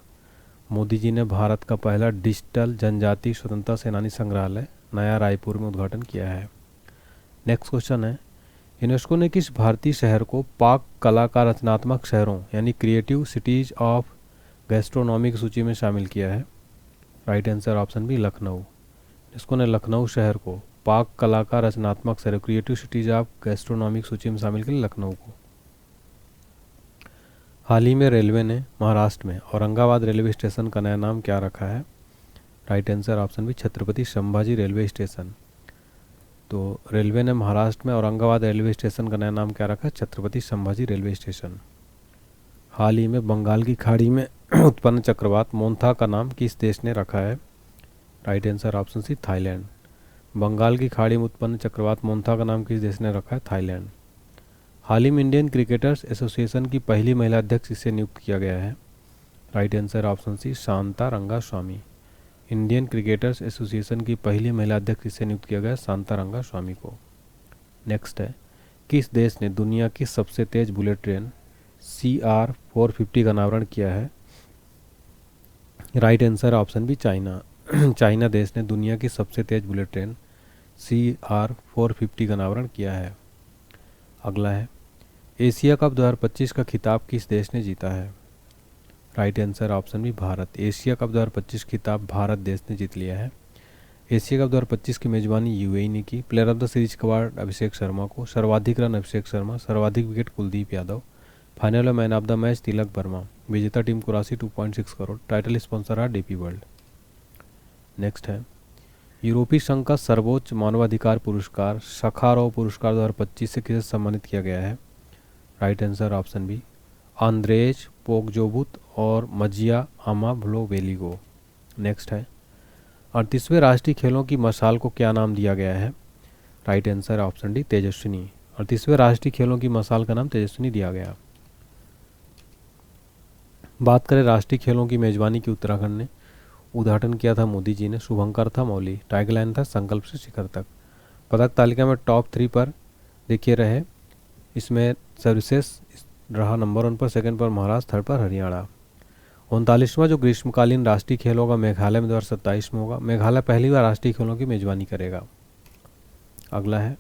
[SPEAKER 1] मोदी जी ने भारत का पहला डिजिटल जनजाति स्वतंत्रता सेनानी संग्रहालय नया रायपुर में उद्घाटन किया है। नेक्स्ट क्वेश्चन है, यूनेस्को ने किस भारतीय शहर को पाक कला का रचनात्मक शहरों यानी क्रिएटिव सिटीज ऑफ गैस्ट्रोनॉमी की सूची में शामिल किया है? Right answer option B Lucknow. UNESCO ने लखनऊ शहर को पाक कला का रचनात्मक शहर क्रिएटिव सिटीज ऑफ गैस्ट्रोनॉमी की सूची में शामिल किया लखनऊ को। हाल ही में रेलवे ने महाराष्ट्र में औरंगाबाद रेलवे स्टेशन का नया नाम क्या रखा है? Right answer option B Chhatrapati Sambhaji railway station. तो रेलवे ने महाराष्ट्र में औरंगाबाद रेलवे स्टेशन का नया नाम क्या रखा है? Chhatrapati Sambhaji railway station. हाल ही में बंगाल की खाड़ी में उत्पन्न चक्रवात मोन्था का नाम किस देश ने रखा है? Right answer option C Thailand. Bengal की खाड़ी में उत्पन्न चक्रवात मोन्था का नाम किस देश ने रखा है? थाईलैंड। हाल ही में इंडियन क्रिकेटर्स एसोसिएशन की पहली महिला अध्यक्ष किसे नियुक्त किया गया है? Right answer option C Shanta Rangaswamy. Indian cricketers association की पहली महिला अध्यक्ष किसे नियुक्त किया गया? शांता रंगास्वामी को। नेक्स्ट है, किस देश ने दुनिया की सबसे तेज बुलेट ट्रेन CR-450 का अनावरण किया है? Right answer option B China. China देश ने दुनिया की सबसे तेज बुलेट ट्रेन CR-450 का अनावरण किया है। अगला है, एशिया कप 2025 का खिताब किस देश ने जीता है? Right answer option B Bharat. Asia cup 2025 खिताब भारत देश ने जीत लिया है। एशिया कप 2025 की मेजबानी यूएई ने की। प्लेयर ऑफ द सीरीज का अवार्ड अभिषेक शर्मा को, सर्वाधिक रन अभिषेक शर्मा, सर्वाधिक विकेट कुलदीप यादव, फाइनल में man of the match Tilak Varma, विजेता टीम को राशि 2.6 करोड़, टाइटल स्पॉन्सर रहा डीपी वर्ल्ड। नेक्स्ट है, यूरोपीय संघ का सर्वोच्च मानवाधिकार पुरस्कार सखारोव पुरस्कार 2025 से किसे सम्मानित किया गया है? Right answer option B Andrzej Poczobut और मजिया आमाव्लोवेली को। नेक्स्ट है, 38वें राष्ट्रीय खेलों की मशाल को क्या नाम दिया गया है? Right answer option D Tejaswini. 38वें राष्ट्रीय खेलों की मशाल का नाम तेजस्विनी दिया गया। बात करें राष्ट्रीय खेलों की मेजबानी की उत्तराखंड ने, उद्घाटन किया था मोदी जी ने, शुभंकर था मौली, टैगलाइन था संकल्प से शिखर तक। पदक तालिका में टॉप 3 पर देखिए रहे, इसमें सर्विसेज रहा नंबर 1 पर, सेकंड पर महाराष्ट्र, थर्ड पर हरियाणा। 39वां जो ग्रीष्मकालीन राष्ट्रीय खेल होगा मेघालय में 2027 में होगा। मेघालय पहली बार राष्ट्रीय खेलों की मेजबानी करेगा। अगला है,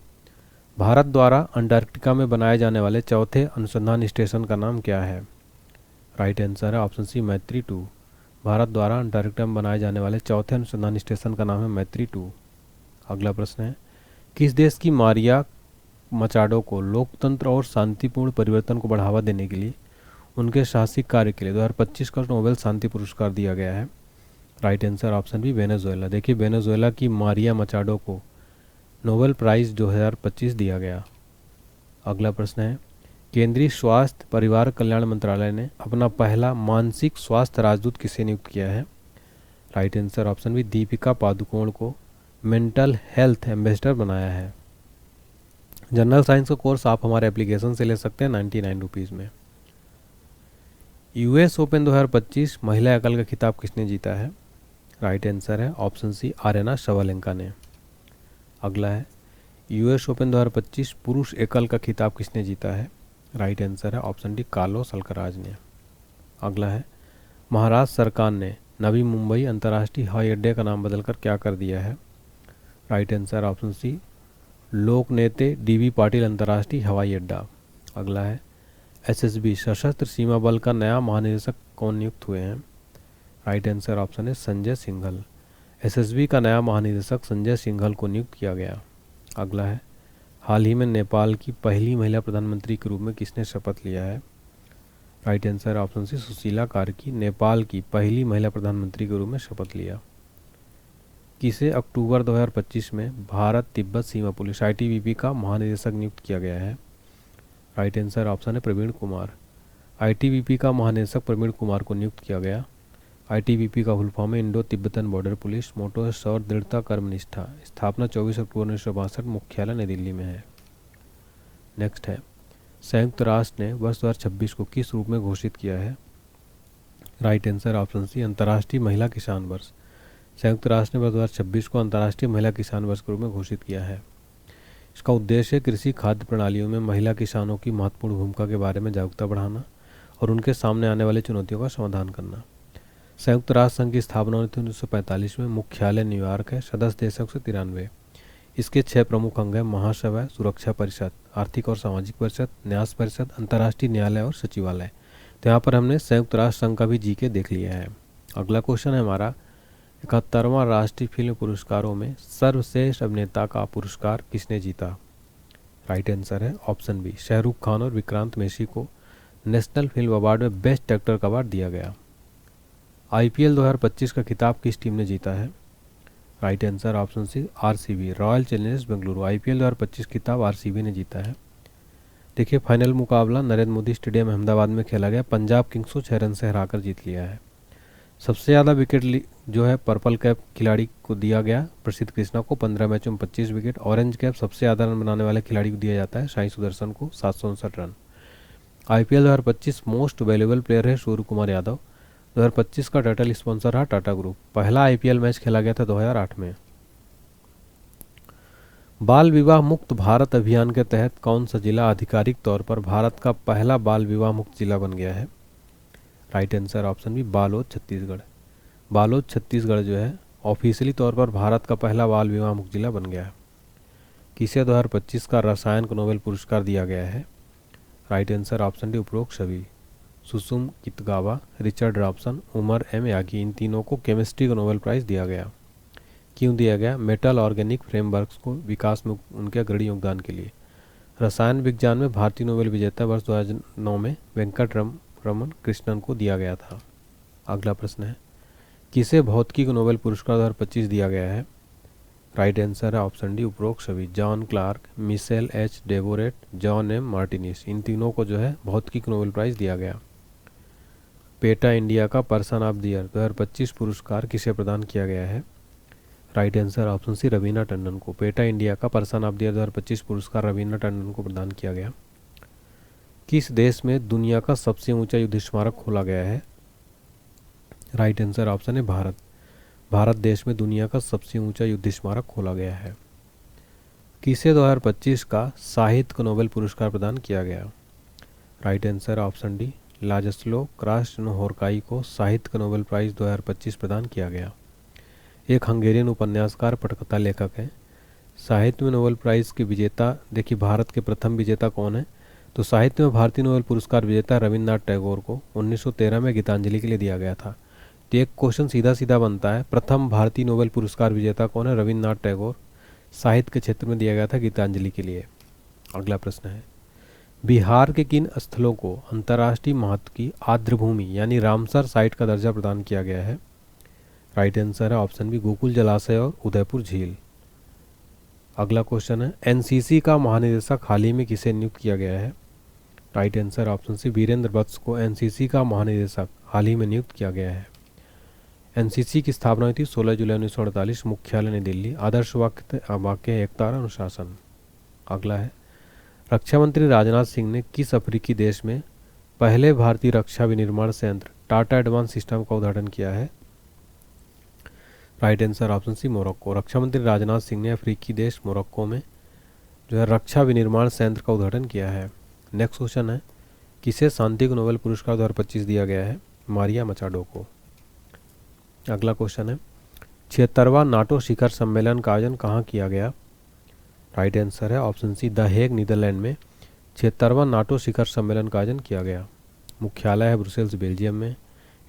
[SPEAKER 1] भारत द्वारा अंटार्कटिका में बनाए जाने वाले चौथे अनुसंधान स्टेशन का नाम क्या है? राइट आंसर है ऑप्शन सी मैत्री 2। भारत द्वारा अंटार्कटिका में बनाए जाने वाले चौथे अनुसंधान स्टेशन का नाम है मैत्री 2। अगला प्रश्न है, किस देश की मारिया मचाडो को लोकतंत्र और शांतिपूर्ण परिवर्तन को बढ़ावा देने के लिए उनके साहसिक कार्य के लिए 2025 का नोबेल शांति पुरस्कार दिया गया है? Right answer option B Venezuela. देखिए वेनेजुएला की मारिया मचाडो को नोबेल प्राइज़ 2025 दिया गया। अगला प्रश्न है, केंद्रीय स्वास्थ्य परिवार कल्याण मंत्रालय ने अपना पहला मानसिक स्वास्थ्य राजदूत किसे नियुक्त किया है? Right answer option B Deepika Padukone को मेंटल हेल्थ एम्बेसडर बनाया है। जनरल साइंस का कोर्स आप हमारे एप्लीकेशन से ले सकते हैं 99 रुपीज़ में। यूएस ओपन 2025 महिला एकल का खिताब किसने जीता है? राइट आंसर है ऑप्शन सी आर्यना शबालेंका ने। अगला है, यूएस ओपन 2025 पुरुष एकल का खिताब किसने जीता है? राइट आंसर है ऑप्शन डी कार्लोस अल्कराज ने। अगला है, महाराष्ट्र सरकार ने नवी मुंबई अंतर्राष्ट्रीय हवाई अड्डे का नाम बदलकर क्या कर दिया है? राइट आंसर ऑप्शन सी लोकनेते डीबी पाटिल अंतर्राष्ट्रीय हवाई अड्डा। अगला है, एसएसबी सशस्त्र सीमा बल का नया महानिदेशक कौन नियुक्त हुए हैं? राइट आंसर ऑप्शन है संजय सिंघल। एसएसबी का नया महानिदेशक संजय सिंघल को नियुक्त किया गया। अगला है, हाल ही में नेपाल की पहली महिला प्रधानमंत्री के रूप में किसने शपथ लिया है? Right answer option C Sushila Karki. Nepal की पहली महिला प्रधानमंत्री के रूप में शपथ लिया। किसे अक्टूबर 2025 में भारत तिब्बत सीमा पुलिस आईटीबीपी का महानिदेशक नियुक्त किया गया है? राइट आंसर ऑप्शन है प्रवीण कुमार। आईटीबीपी का महानिदेशक प्रवीण कुमार को नियुक्त किया गया। ITBP का फुल फॉर्म है इंडो तिब्बतन बॉर्डर पुलिस। मोटो है शौर्य, दृढ़ता, कर्मनिष्ठा। स्थापना 24 अक्टूबर 1962। मुख्यालय नई दिल्ली में है। नेक्स्ट है, संयुक्त राष्ट्र ने वर्ष 2026 को किस रूप में घोषित किया है? राइट आंसर ऑप्शन सी, अंतर्राष्ट्रीय महिला किसान वर्ष। संयुक्त राष्ट्र ने वर्ष 2026 को अंतर्राष्ट्रीय महिला किसान वर्ष के रूप में घोषित किया है। इसका उद्देश्य कृषि खाद्य प्रणालियों में महिला किसानों की महत्वपूर्ण भूमिका के बारे में जागरूकता बढ़ाना और उनके सामने आने वाली चुनौतियों का समाधान करना। संयुक्त राष्ट्र संघ की स्थापना हुई थी 1945 में। मुख्यालय न्यूयॉर्क है। सदस्य देश 193। इसके 6 प्रमुख अंग हैं: महासभा, सुरक्षा परिषद, आर्थिक और सामाजिक परिषद, न्यास परिषद, अंतर्राष्ट्रीय न्यायालय और सचिवालय। तो यहाँ पर हमने संयुक्त राष्ट्र संघ का भी जीके देख लिया है। अगला क्वेश्चन है हमारा, 71वां राष्ट्रीय फिल्म पुरस्कारों में सर्वश्रेष्ठ अभिनेता का पुरस्कार किसने जीता? राइट आंसर है ऑप्शन बी, शाहरुख खान और विक्रांत मैसी को नेशनल फिल्म अवार्ड में बेस्ट एक्टर का अवार्ड दिया गया। IPL 2025 का खिताब किस टीम ने जीता है? Right answer option C, RCB, Royal Challengers Bengaluru. IPL 2025 खिताब RCB ने जीता है। देखिए, फाइनल मुकाबला नरेंद्र मोदी स्टेडियम अहमदाबाद में खेला गया। पंजाब किंग्स को 6 रन से हराकर जीत लिया है। सबसे ज़्यादा विकेट जो है पर्पल कैप खिलाड़ी को दिया गया, प्रसिद्ध कृष्णा को 15 मैचों में 25 विकेट। ऑरेंज कैप सबसे ज़्यादा रन बनाने वाले खिलाड़ी को दिया जाता है, साई सुदर्शन को 759 run. IPL 2025 most valuable player है सूर्य कुमार यादव। 2025 का टाइटल स्पॉन्सर रहा टाटा ग्रुप। पहला IPL मैच खेला गया था 2008 में। बाल विवाह मुक्त भारत अभियान के तहत कौन सा जिला आधिकारिक तौर पर भारत का पहला बाल विवाह मुक्त जिला बन गया है? Right answer option B, Balod Chhattisgarh. Balod Chhattisgarh जो है ऑफिशियली तौर पर भारत का पहला बाल विवाह मुक्त जिला बन गया है। किसे 2025 का रसायन को नोबेल पुरस्कार दिया गया है? राइट आंसर ऑप्शन डी, उपरोक्त सभी। Susumu Kitagawa, Richard Robson, Omar M Yaghi, इन तीनों को केमिस्ट्री का नोबेल प्राइज़ दिया गया। क्यों दिया गया? मेटल ऑर्गेनिक फ्रेमवर्क्स को विकास में उनके अग्रणी योगदान के लिए। रसायन विज्ञान में भारतीय नोबेल विजेता वर्ष 2009 में वेंकट रमन कृष्णन को दिया गया था। अगला प्रश्न है, किसे भौतिकी का नोबेल पुरस्कार 2025 दिया गया है? राइट आंसर है ऑप्शन डी, उपरोक्त सभी। John Clarke, Michel H Devoret, John M Martinis, इन तीनों को जो है भौतिकी का नोबेल प्राइज़ दिया गया। पेटा इंडिया का पर्सन ऑफ द ईयर 2025 पुरस्कार किसे प्रदान किया गया है? Right answer option C, Raveena Tandon को। पेटा इंडिया का पर्सन ऑफ द ईयर 2025 पुरस्कार रवीना टंडन को प्रदान किया गया। किस देश में दुनिया का सबसे ऊंचा युद्ध स्मारक खोला गया है? राइट आंसर ऑप्शन है भारत। भारत देश में दुनिया का सबसे ऊंचा युद्ध स्मारक खोला गया है। किसे 2025 का साहित्य का नोबेल पुरस्कार प्रदान किया गया? राइट आंसर ऑप्शन डी, लाजस्लो क्रास्नोहोरकाई को साहित्य का नोबेल प्राइज़ 2025 प्रदान किया गया। एक हंगेरियन उपन्यासकार, पटकथा लेखक हैं। साहित्य में नोबेल प्राइज़ के विजेता, देखिए भारत के प्रथम विजेता कौन है? तो साहित्य में भारतीय नोबेल पुरस्कार विजेता रविन्द्रनाथ टैगोर को 1913 में गीतांजलि के लिए दिया गया था। तो एक क्वेश्चन सीधा सीधा बनता है, प्रथम भारतीय नोबेल पुरस्कार विजेता कौन है? रविन्द्रनाथ टैगोर। साहित्य के क्षेत्र में दिया गया था गीतांजलि के लिए। अगला प्रश्न है, बिहार के किन स्थलों को अंतर्राष्ट्रीय महत्व की आर्द्रभूमि यानी रामसर साइट का दर्जा प्रदान किया गया है? राइट आंसर है ऑप्शन बी, गोकुल जलाशय और उदयपुर झील। अगला क्वेश्चन है, NCC का महानिदेशक हाल ही में किसे नियुक्त किया गया है? Right answer option C, Virendra Vats को NCC का महानिदेशक हाल ही में नियुक्त किया गया है। NCC की स्थापना हुई थी 16 जुलाई 1948। मुख्यालय नई दिल्ली। आदर्श वाक्य है एकता और अनुशासन। अगला है, रक्षा मंत्री राजनाथ सिंह ने किस अफ्रीकी देश में पहले भारतीय रक्षा विनिर्माण संयंत्र टाटा एडवांस सिस्टम का उद्घाटन किया है? Right answer option C, Morocco. रक्षा मंत्री राजनाथ सिंह ने अफ्रीकी देश मोरक्को में जो है रक्षा विनिर्माण संयंत्र का उद्घाटन किया है। नेक्स्ट क्वेश्चन है, किसे शांति का नोबेल पुरस्कार 2025 दिया गया है? मारिया मचाडो को। अगला क्वेश्चन है, 76वां नाटो शिखर सम्मेलन का आयोजन कहाँ किया गया? राइट आंसर है option C, the Hague Netherland में 76वां नाटो शिखर सम्मेलन का आयोजन किया गया। मुख्यालय है ब्रुसेल्स बेल्जियम में।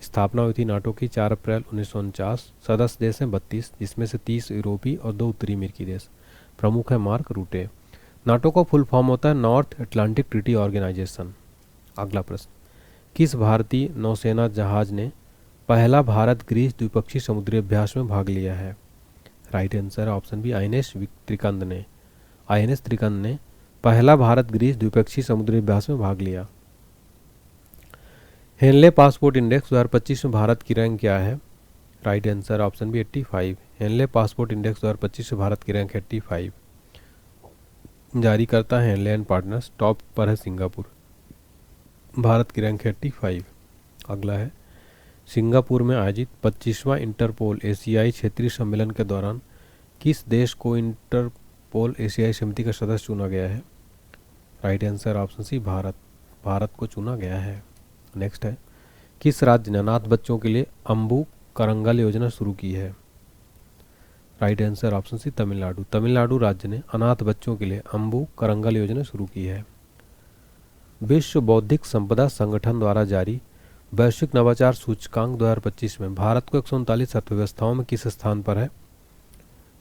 [SPEAKER 1] स्थापना हुई थी नाटो की 4 अप्रैल 1949। सदस्य देश हैं 32, जिसमें से 30 यूरोपीय और 2 उत्तरी अमेरिकी देश। प्रमुख है मार्क रूटे। नाटो का फुल फॉर्म होता है नॉर्थ अटलांटिक ट्रीटी ऑर्गेनाइजेशन। अगला प्रश्न, किस भारतीय नौसेना जहाज ने पहला भारत ग्रीस द्विपक्षीय समुद्री अभ्यास में भाग लिया है? राइट आंसर है ऑप्शन बी, INS त्रिकंद ने। INS त्रिकंद ने पहला भारत ग्रीस द्विपक्षीय समुद्री अभ्यास में भाग लिया। हेनले पासपोर्ट इंडेक्स 2025 में भारत की रैंक क्या है? Right answer option B 85। Henley passport index 2025 में भारत की रैंक 85। जारी करता है हेनले एंड पार्टनर्स, टॉप पर है सिंगापुर, भारत की रैंक 85। अगला है, सिंगापुर में आयोजित 25वां इंटरपोल एशियाई क्षेत्रीय सम्मेलन के दौरान किस देश को इंटरपोल एशियाई समिति का सदस्य चुना गया है? Right answer option C Bharat, Bharat को चुना गया है। नेक्स्ट है, किस राज्य ने अनाथ बच्चों के लिए अम्बू करंगल योजना शुरू की है? Right answer option C Tamil Nadu, Tamil Nadu राज्य ने अनाथ बच्चों के लिए अम्बू करंगल योजना शुरू की है। विश्व बौद्धिक संपदा संगठन द्वारा जारी वैश्विक नवाचार सूचकांक 2025 में भारत को 139 अर्थव्यवस्थाओं में किस स्थान पर है?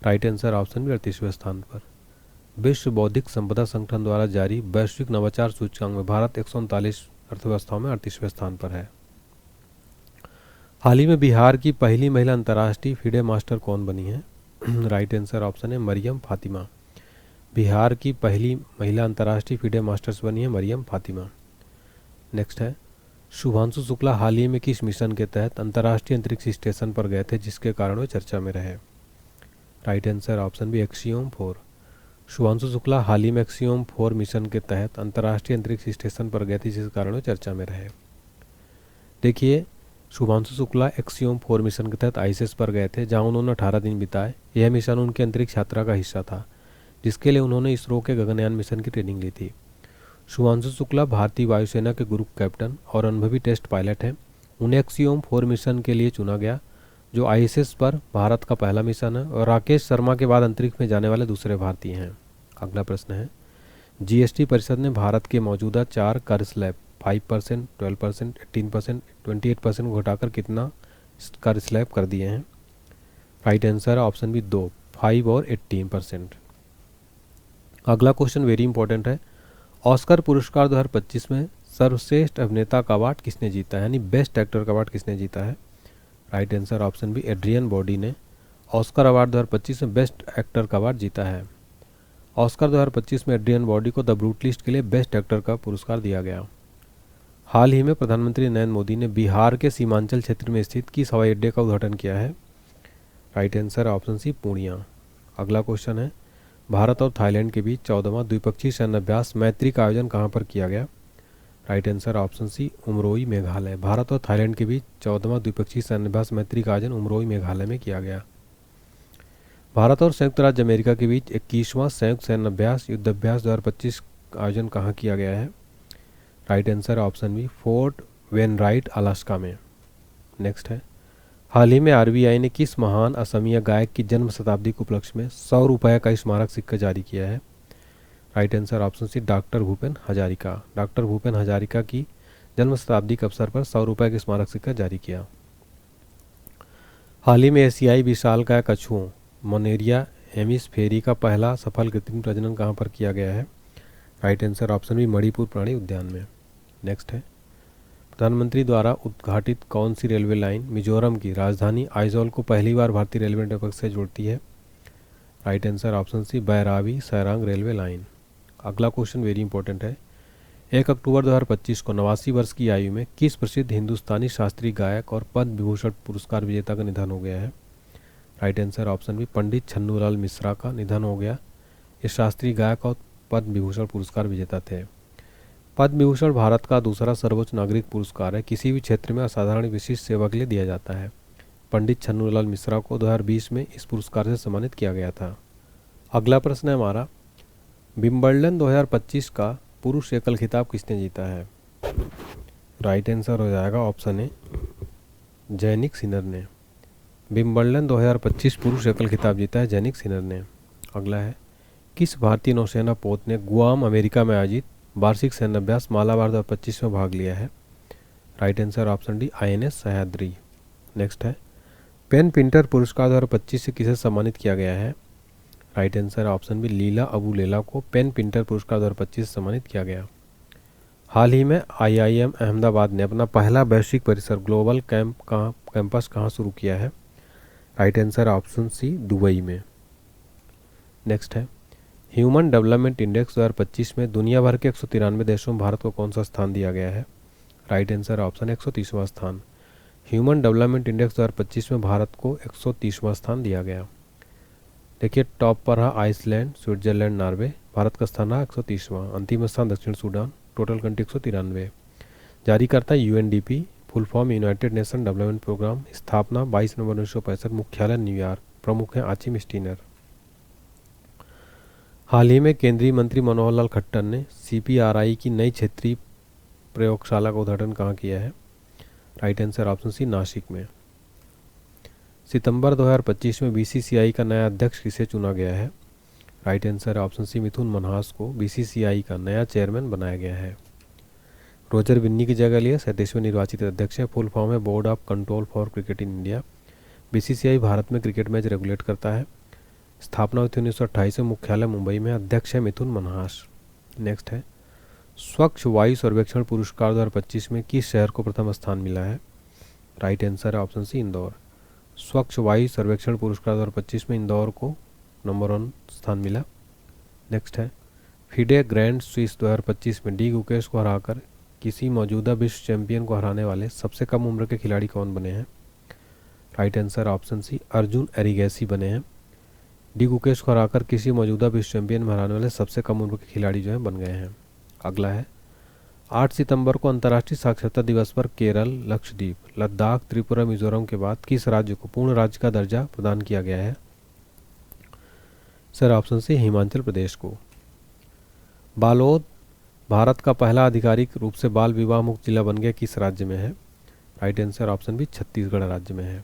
[SPEAKER 1] राइट आंसर ऑप्शन बी 38वें स्थान पर। विश्व बौद्धिक संपदा संगठन द्वारा जारी वैश्विक नवाचार सूचकांक में भारत 139 अर्थव्यवस्थाओं में 38वें स्थान पर है। हाल ही में बिहार की पहली महिला अंतर्राष्ट्रीय फीडे मास्टर कौन बनी है? राइट आंसर ऑप्शन है मरियम फातिमा। बिहार की पहली महिला अंतर्राष्ट्रीय फीडे मास्टर्स बनी है मरियम फातिमा। नेक्स्ट है, शुभांशु शुक्ला हाल ही में किस मिशन के तहत अंतर्राष्ट्रीय अंतरिक्ष स्टेशन पर गए थे जिसके कारण वे चर्चा में रहे? Right answer option B Axiom 4। Shubhanshu Shukla हाल ही में एक्सियोम 4 मिशन के तहत अंतर्राष्ट्रीय अंतरिक्ष स्टेशन पर गए थे जिस कारण वे चर्चा में रहे। देखिए, शुभांशु शुक्ला एक्सियोम 4 मिशन के तहत आईएसएस पर गए थे जहां उन्होंने 18 दिन बिताए। यह मिशन उनकी अंतरिक्ष यात्रा का हिस्सा था जिसके लिए उन्होंने इसरो के गगनयान मिशन की ट्रेनिंग ली थी। शुभांशु शुक्ला भारतीय वायुसेना के ग्रुप कैप्टन और अनुभवी टेस्ट पायलट हैं। उन्हें एक्सियोम 4 मिशन के लिए चुना गया जो आईएसएस पर भारत का पहला मिशन है और राकेश शर्मा के बाद अंतरिक्ष में जाने वाले दूसरे भारतीय हैं। अगला प्रश्न है, जीएसटी परिषद ने भारत के मौजूदा 4 कर स्लैब 5%, 12%, 18%, 28% को घटाकर कितना कर स्लैब कर दिए हैं? राइट आंसर ऑप्शन बी 2, 5 और 18%। अगला क्वेश्चन वेरी इंपॉर्टेंट है, ऑस्कर पुरस्कार 2025 में सर्वश्रेष्ठ अभिनेता का अवार्ड किसने जीता है, यानी बेस्ट एक्टर का अवार्ड किसने जीता है? Right answer option B Adrien Brody ने ऑस्कर अवार्ड 2025 में बेस्ट एक्टर का अवार्ड जीता है। ऑस्कर 2025 में एड्रियन ब्रॉडी को द ब्रूटलिस्ट के लिए बेस्ट एक्टर का पुरस्कार दिया गया। हाल ही में प्रधानमंत्री नरेंद्र मोदी ने बिहार के सीमांचल क्षेत्र में स्थित किस हवाई अड्डे का उद्घाटन किया है? Right answer option C Purnia. अगला क्वेश्चन है, भारत और थाईलैंड के बीच 14वां द्विपक्षीय सैन्य अभ्यास मैत्री का आयोजन कहां पर किया गया? Right answer option C Umroi Meghalaya. Bharat और थाईलैंड के बीच 14वां द्विपक्षीय सैन्य अभ्यास मैत्री का आयोजन उमरोई मेघालय में किया गया। भारत और संयुक्त राज्य अमेरिका के बीच 21वां संयुक्त सैन्य अभ्यास युद्धाभ्यास 2025 का आयोजन कहाँ किया गया है? Right answer option B Fort Wainwright Alaska में। नेक्स्ट है, हाल ही में आरबीआई ने किस महान असमीय गायक की जन्म शताब्दी के उपलक्ष्य में 100 रुपये का स्मारक सिक्का जारी किया है? Right answer option C doctor Bhupen Hazarika. Doctor Bhupen Hazarika की जन्म शताब्दी के अवसर पर 100 रुपये का स्मारक सिक्का जारी किया। हाल ही में एशियाई विशालकाय कछुओं मोनेरिया हेमिस्फेरी का पहला सफल कृत्रिम प्रजनन कहाँ पर किया गया है? Right answer option B Manipur प्राणी उद्यान में। नेक्स्ट है, प्रधानमंत्री द्वारा उद्घाटित कौन सी रेलवे लाइन मिजोरम की राजधानी आइजोल को पहली बार भारतीय रेलवे नेटवर्क से जोड़ती है? Right answer option C Bairabi Sairang railway line. अगला क्वेश्चन वेरी इंपॉर्टेंट है, 1 अक्टूबर 2025 को 89 वर्ष की आयु में किस प्रसिद्ध हिंदुस्तानी शास्त्रीय गायक और पद्म विभूषण पुरस्कार विजेता का निधन हो गया है? राइट आंसर ऑप्शन बी पंडित छन्नूलाल मिश्रा का निधन हो गया। ये शास्त्रीय गायक और पद्म विभूषण पुरस्कार विजेता थे। पद्म विभूषण भारत का दूसरा सर्वोच्च नागरिक पुरस्कार है, किसी भी क्षेत्र में असाधारण विशिष्ट सेवा के लिए दिया जाता है। पंडित छन्नूलाल मिश्रा को 2020 में इस पुरस्कार से सम्मानित किया गया था। अगला प्रश्न है हमारा, विंबलडन 2025 का पुरुष एकल खिताब किसने जीता है? राइट आंसर हो जाएगा ऑप्शन ए जैनिक सिनर ने। विंबलडन 2025 पुरुष एकल खिताब जीता है जैनिक सिनर ने। अगला है, किस भारतीय नौसेना पोत ने गुआम अमेरिका में आयोजित वार्षिक सैन्य अभ्यास मालाबार 2025 में भाग लिया है? Right answer option D INS Sahyadri. Next है, पेन पिंटर पुरस्कार 2025 से किसे सम्मानित किया गया है? राइट आंसर ऑप्शन बी लीला अबू लेला को पेन पिंटर पुरस्कार 2025 से सम्मानित किया गया। हाल ही में आईआईएम अहमदाबाद ने अपना पहला वैश्विक परिसर ग्लोबल कैंपस कहाँ शुरू किया है? Right answer option C Dubai में। नेक्स्ट है, ह्यूमन डेवलपमेंट इंडेक्स 2025 में दुनिया भर के 193 देशों में भारत को कौन सा स्थान दिया गया है? राइट आंसर ऑप्शन 130वां स्थान। ह्यूमन डेवलपमेंट इंडेक्स 2025 में भारत को 130वां स्थान दिया गया। देखिए टॉप पर है आइसलैंड, स्विट्जरलैंड, नॉर्वे। भारत का स्थान रहा 130वां। अंतिम स्थान दक्षिण सूडान, टोटल कंट्री 193। जारी करता है UNDP, full form United Nation Development Programme. स्थापना 22 नवंबर 1965। मुख्यालय न्यूयॉर्क। प्रमुख हैं आचिम स्टीनर। हाल ही में केंद्रीय मंत्री मनोहर लाल खट्टर ने सीपीआरआई की नई क्षेत्रीय प्रयोगशाला का उद्घाटन कहाँ किया है? Right answer option C, Nashik में। सितंबर 2025 में बीसीसीआई का नया अध्यक्ष किसे चुना गया है? राइट आंसर ऑप्शन सी, मिथुन मन्हास को बीसीसीआई का नया चेयरमैन बनाया गया है। रोजर बिन्नी की जगह लिए 37वें निर्वाचित अध्यक्ष है। फुल फॉर्म है board of control for cricket in India. BCCI Bharat में क्रिकेट मैच रेगुलेट करता है। स्थापना हुई थी 1928 में। मुख्यालय मुंबई में। अध्यक्ष है मिथुन मन्हास। नेक्स्ट है स्वच्छ वायु सर्वेक्षण पुरस्कार 2025 में किस शहर को प्रथम स्थान मिला है? राइट आंसर है ऑप्शन सी, इंदौर। स्वच्छ वायु सर्वेक्षण पुरस्कार 2025 में इंदौर को नंबर 1 स्थान मिला। नेक्स्ट है फिडे ग्रैंड स्विस 2025 में डी गुकेश को हराकर किसी मौजूदा विश्व चैंपियन को हराने वाले सबसे कम उम्र के खिलाड़ी कौन बने हैं? Right answer option C, Arjun Erigaisi बने हैं। डी गुकेश को हराकर किसी मौजूदा विश्व चैंपियन में हराने वाले सबसे कम उम्र के खिलाड़ी जो हैं बन गए हैं। अगला है 8 सितंबर को अंतर्राष्ट्रीय साक्षरता दिवस पर केरल, लक्षद्वीप, लद्दाख, त्रिपुरा, मिजोरम के बाद किस राज्य को पूर्ण राज्य का दर्जा प्रदान किया गया है? सर ऑप्शन सी, हिमाचल प्रदेश को। बालोद भारत का पहला आधिकारिक रूप से बाल विवाह मुक्त जिला बन गया किस राज्य में है? Right answer option B, Chhattisgarh राज्य में है।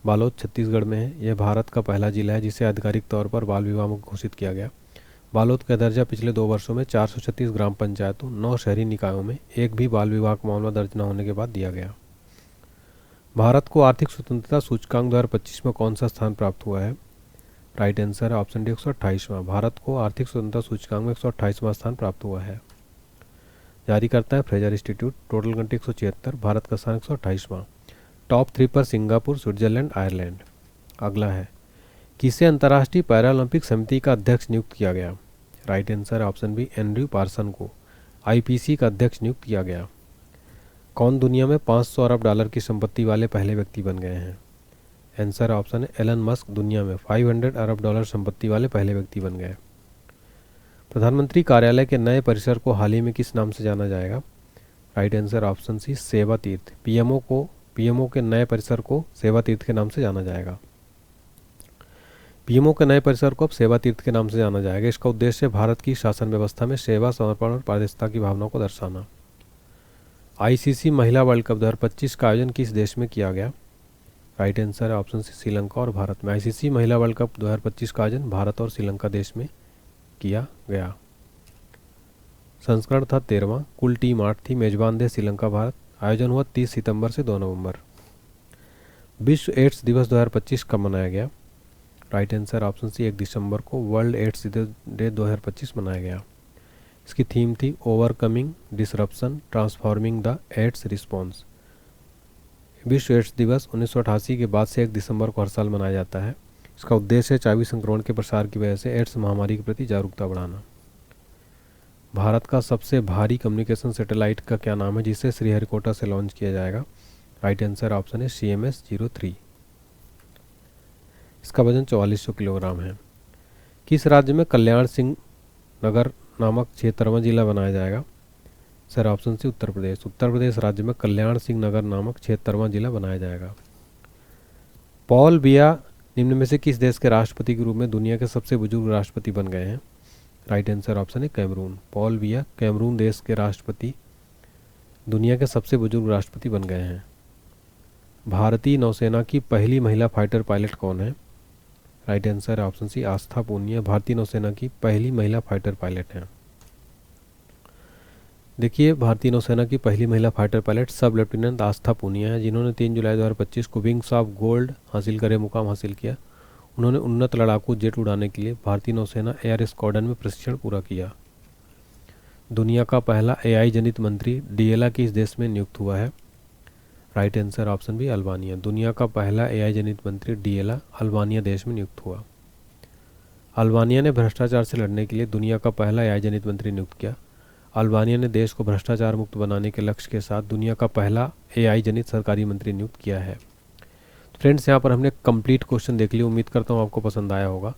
[SPEAKER 1] बालोद छत्तीसगढ़ में है। यह भारत का पहला जिला है जिसे आधिकारिक तौर पर बाल विवाह मुक्त घोषित किया गया। बालोद का दर्जा पिछले 2 वर्षों में 436 ग्राम पंचायतों, 9 शहरी निकायों में एक भी बाल विवाह का मामला दर्ज न होने के बाद दिया गया। भारत को आर्थिक स्वतंत्रता सूचकांक 2025 में कौन सा स्थान प्राप्त हुआ है? राइट आंसर है ऑप्शन डी, 128वां। भारत को आर्थिक स्वतंत्रता सूचकांक में 128वां स्थान प्राप्त हुआ है। जारी करता है Fraser institute. Total country 176। Bharat का स्थान 128वां। टॉप 3 पर सिंगापुर, स्विट्जरलैंड, आयरलैंड। अगला है किसे अंतर्राष्ट्रीय पैरालंपिक समिति का अध्यक्ष नियुक्त किया गया? Right answer option B, Andrew Parson को आईपीसी का अध्यक्ष नियुक्त किया गया। कौन दुनिया में 500 अरब डॉलर की संपत्ति वाले पहले व्यक्ति बन गए हैं? आंसर ऑप्शन है एलन मस्क दुनिया में 500 अरब डॉलर संपत्ति वाले पहले व्यक्ति बन गए। प्रधानमंत्री कार्यालय के नए परिसर को हाल ही में किस नाम से जाना जाएगा? राइट आंसर ऑप्शन सी, सेवा तीर्थ। पीएमओ के नए परिसर को सेवा तीर्थ के नाम से जाना जाएगा। पीएमओ के नए परिसर को अब सेवा तीर्थ के नाम से जाना जाएगा। इसका उद्देश्य भारत की शासन व्यवस्था में सेवा, समर्पण और पारदर्शिता की भावना को दर्शाना। आईसीसी महिला वर्ल्ड कप 2025 का आयोजन किस देश में किया गया? राइट आंसर है ऑप्शन सी, श्रीलंका और भारत में। आईसीसी महिला वर्ल्ड कप 2025 का आयोजन भारत और श्रीलंका देश में किया गया। संस्करण था 13वां। कुल टीम 8 थी। मेजबान देश श्रीलंका, भारत। आयोजन हुआ 30 सितंबर से 2 नवंबर। विश्व एड्स दिवस 2025 कब मनाया गया? राइट आंसर ऑप्शन सी, 1 दिसंबर को वर्ल्ड एड्स डे 2025 मनाया गया। इसकी थीम थी overcoming disruption, transforming the AIDS response. विश्व एड्स दिवस 1988 के बाद से 1 दिसंबर को हर साल मनाया जाता है। इसका उद्देश्य HIV संक्रमण के प्रसार की वजह से एड्स महामारी के प्रति जागरूकता बढ़ाना। भारत का सबसे भारी कम्युनिकेशन सैटेलाइट का क्या नाम है जिसे श्रीहरिकोटा से लॉन्च किया जाएगा? राइट आंसर ऑप्शन है CMS-03। इसका वजन 4400 किलोग्राम है। किस राज्य में कल्याण सिंह नगर नामक 76वां जिला बनाया जाएगा? Sir option C, Uttar Pradesh. Uttar Pradesh राज्य में कल्याण सिंह नगर नामक 76वां जिला बनाया जाएगा। पॉल बिया निम्न में से किस देश के राष्ट्रपति के रूप में दुनिया के सबसे बुजुर्ग राष्ट्रपति बन गए हैं? राइट आंसर ऑप्शन है कैमरून। पॉल बिया कैमरून देश के राष्ट्रपति दुनिया के सबसे बुजुर्ग राष्ट्रपति बन गए हैं। भारतीय नौसेना की पहली महिला फाइटर पायलट कौन है? राइट आंसर है ऑप्शन सी, आस्था पूनिया भारतीय नौसेना की पहली महिला फाइटर पायलट हैं। देखिए भारतीय नौसेना की पहली महिला फाइटर पायलट सब लेफ्टिनेंट आस्था पूनिया है, जिन्होंने 3 जुलाई 2025 को विंग्स ऑफ गोल्ड हासिल करे मुकाम हासिल किया। उन्होंने उन्नत लड़ाकू जेट उड़ाने के लिए भारतीय नौसेना एयर स्क्वाड्रन में प्रशिक्षण पूरा किया। दुनिया का पहला AI जनित मंत्री DLA किस देश में नियुक्त हुआ है? Right answer option B, Albania. दुनिया का पहला AI जनित मंत्री DLA अल्बानिया देश में नियुक्त हुआ। अल्बानिया ने भ्रष्टाचार से लड़ने के लिए दुनिया का पहला AI जनित मंत्री नियुक्त किया। अल्बानिया ने देश को भ्रष्टाचार मुक्त बनाने के लक्ष्य के साथ दुनिया का पहला एआई जनित सरकारी मंत्री नियुक्त किया है। फ्रेंड्स, यहाँ पर हमने कंप्लीट क्वेश्चन देख लिया। उम्मीद करता हूँ आपको पसंद आया होगा,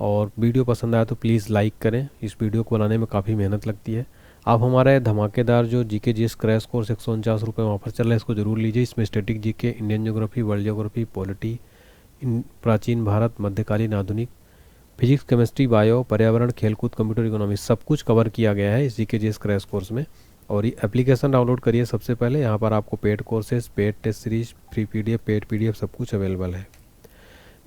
[SPEAKER 1] और वीडियो पसंद आया तो प्लीज़ लाइक करें। इस वीडियो को बनाने में काफ़ी मेहनत लगती है। आप हमारा धमाकेदार जो जीके जीएस क्रैश कोर्स 149 रुपये में ऑफर चल रहा है, इसको जरूर लीजिए। इसमें static GK, Indian geography, world geography, polity, प्राचीन भारत, मध्यकालीन, आधुनिक, फिजिक्स, केमिस्ट्री, बायो, पर्यावरण, खेलकूद, कंप्यूटर इकोनॉमी सब कुछ कवर किया गया है इस जीके जीएस क्रैश कोर्स में। और ये एप्लीकेशन डाउनलोड करिए सबसे पहले। यहाँ पर आपको paid courses, paid test series, free PDF, paid PDF सब कुछ अवेलेबल है।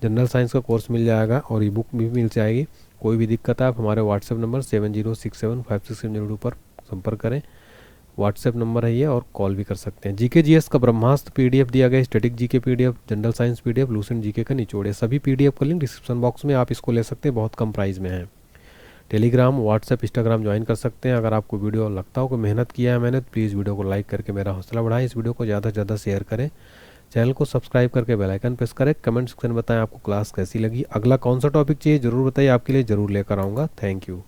[SPEAKER 1] जनरल साइंस का कोर्स मिल जाएगा और ई बुक भी मिल जाएगी। कोई भी दिक्कत है आप हमारे व्हाट्सएप नंबर 70675670 पर संपर्क करें। व्हाट्सएप नंबर है ये, और कॉल भी कर सकते हैं। जीके जीएस का ब्रह्मास्त्र पीडीएफ दिया गया, static GK PDF, general science PDF, Lucent GK का निचोड़ है। सभी पीडीएफ का लिंक डिस्क्रिप्शन बॉक्स में, आप इसको ले सकते हैं, बहुत कम प्राइस में है। टेलीग्राम, व्हाट्सएप, इंस्टाग्राम ज्वाइन कर सकते हैं। अगर आपको वीडियो लगता हो कि मेहनत किया है मैंने, तो प्लीज़ वीडियो को लाइक करके मेरा हौसला बढ़ाएं। इस वीडियो को ज़्यादा से ज़्यादा शेयर करें। चैनल को सब्सक्राइब करके बेल आइकन प्रेस करें। कमेंट सेक्शन में बताएं आपको क्लास कैसी लगी। अगला कौन सा टॉपिक चाहिए ज़रूर बताइए, आपके लिए ज़रूर लेकर आऊँगा। Thank you.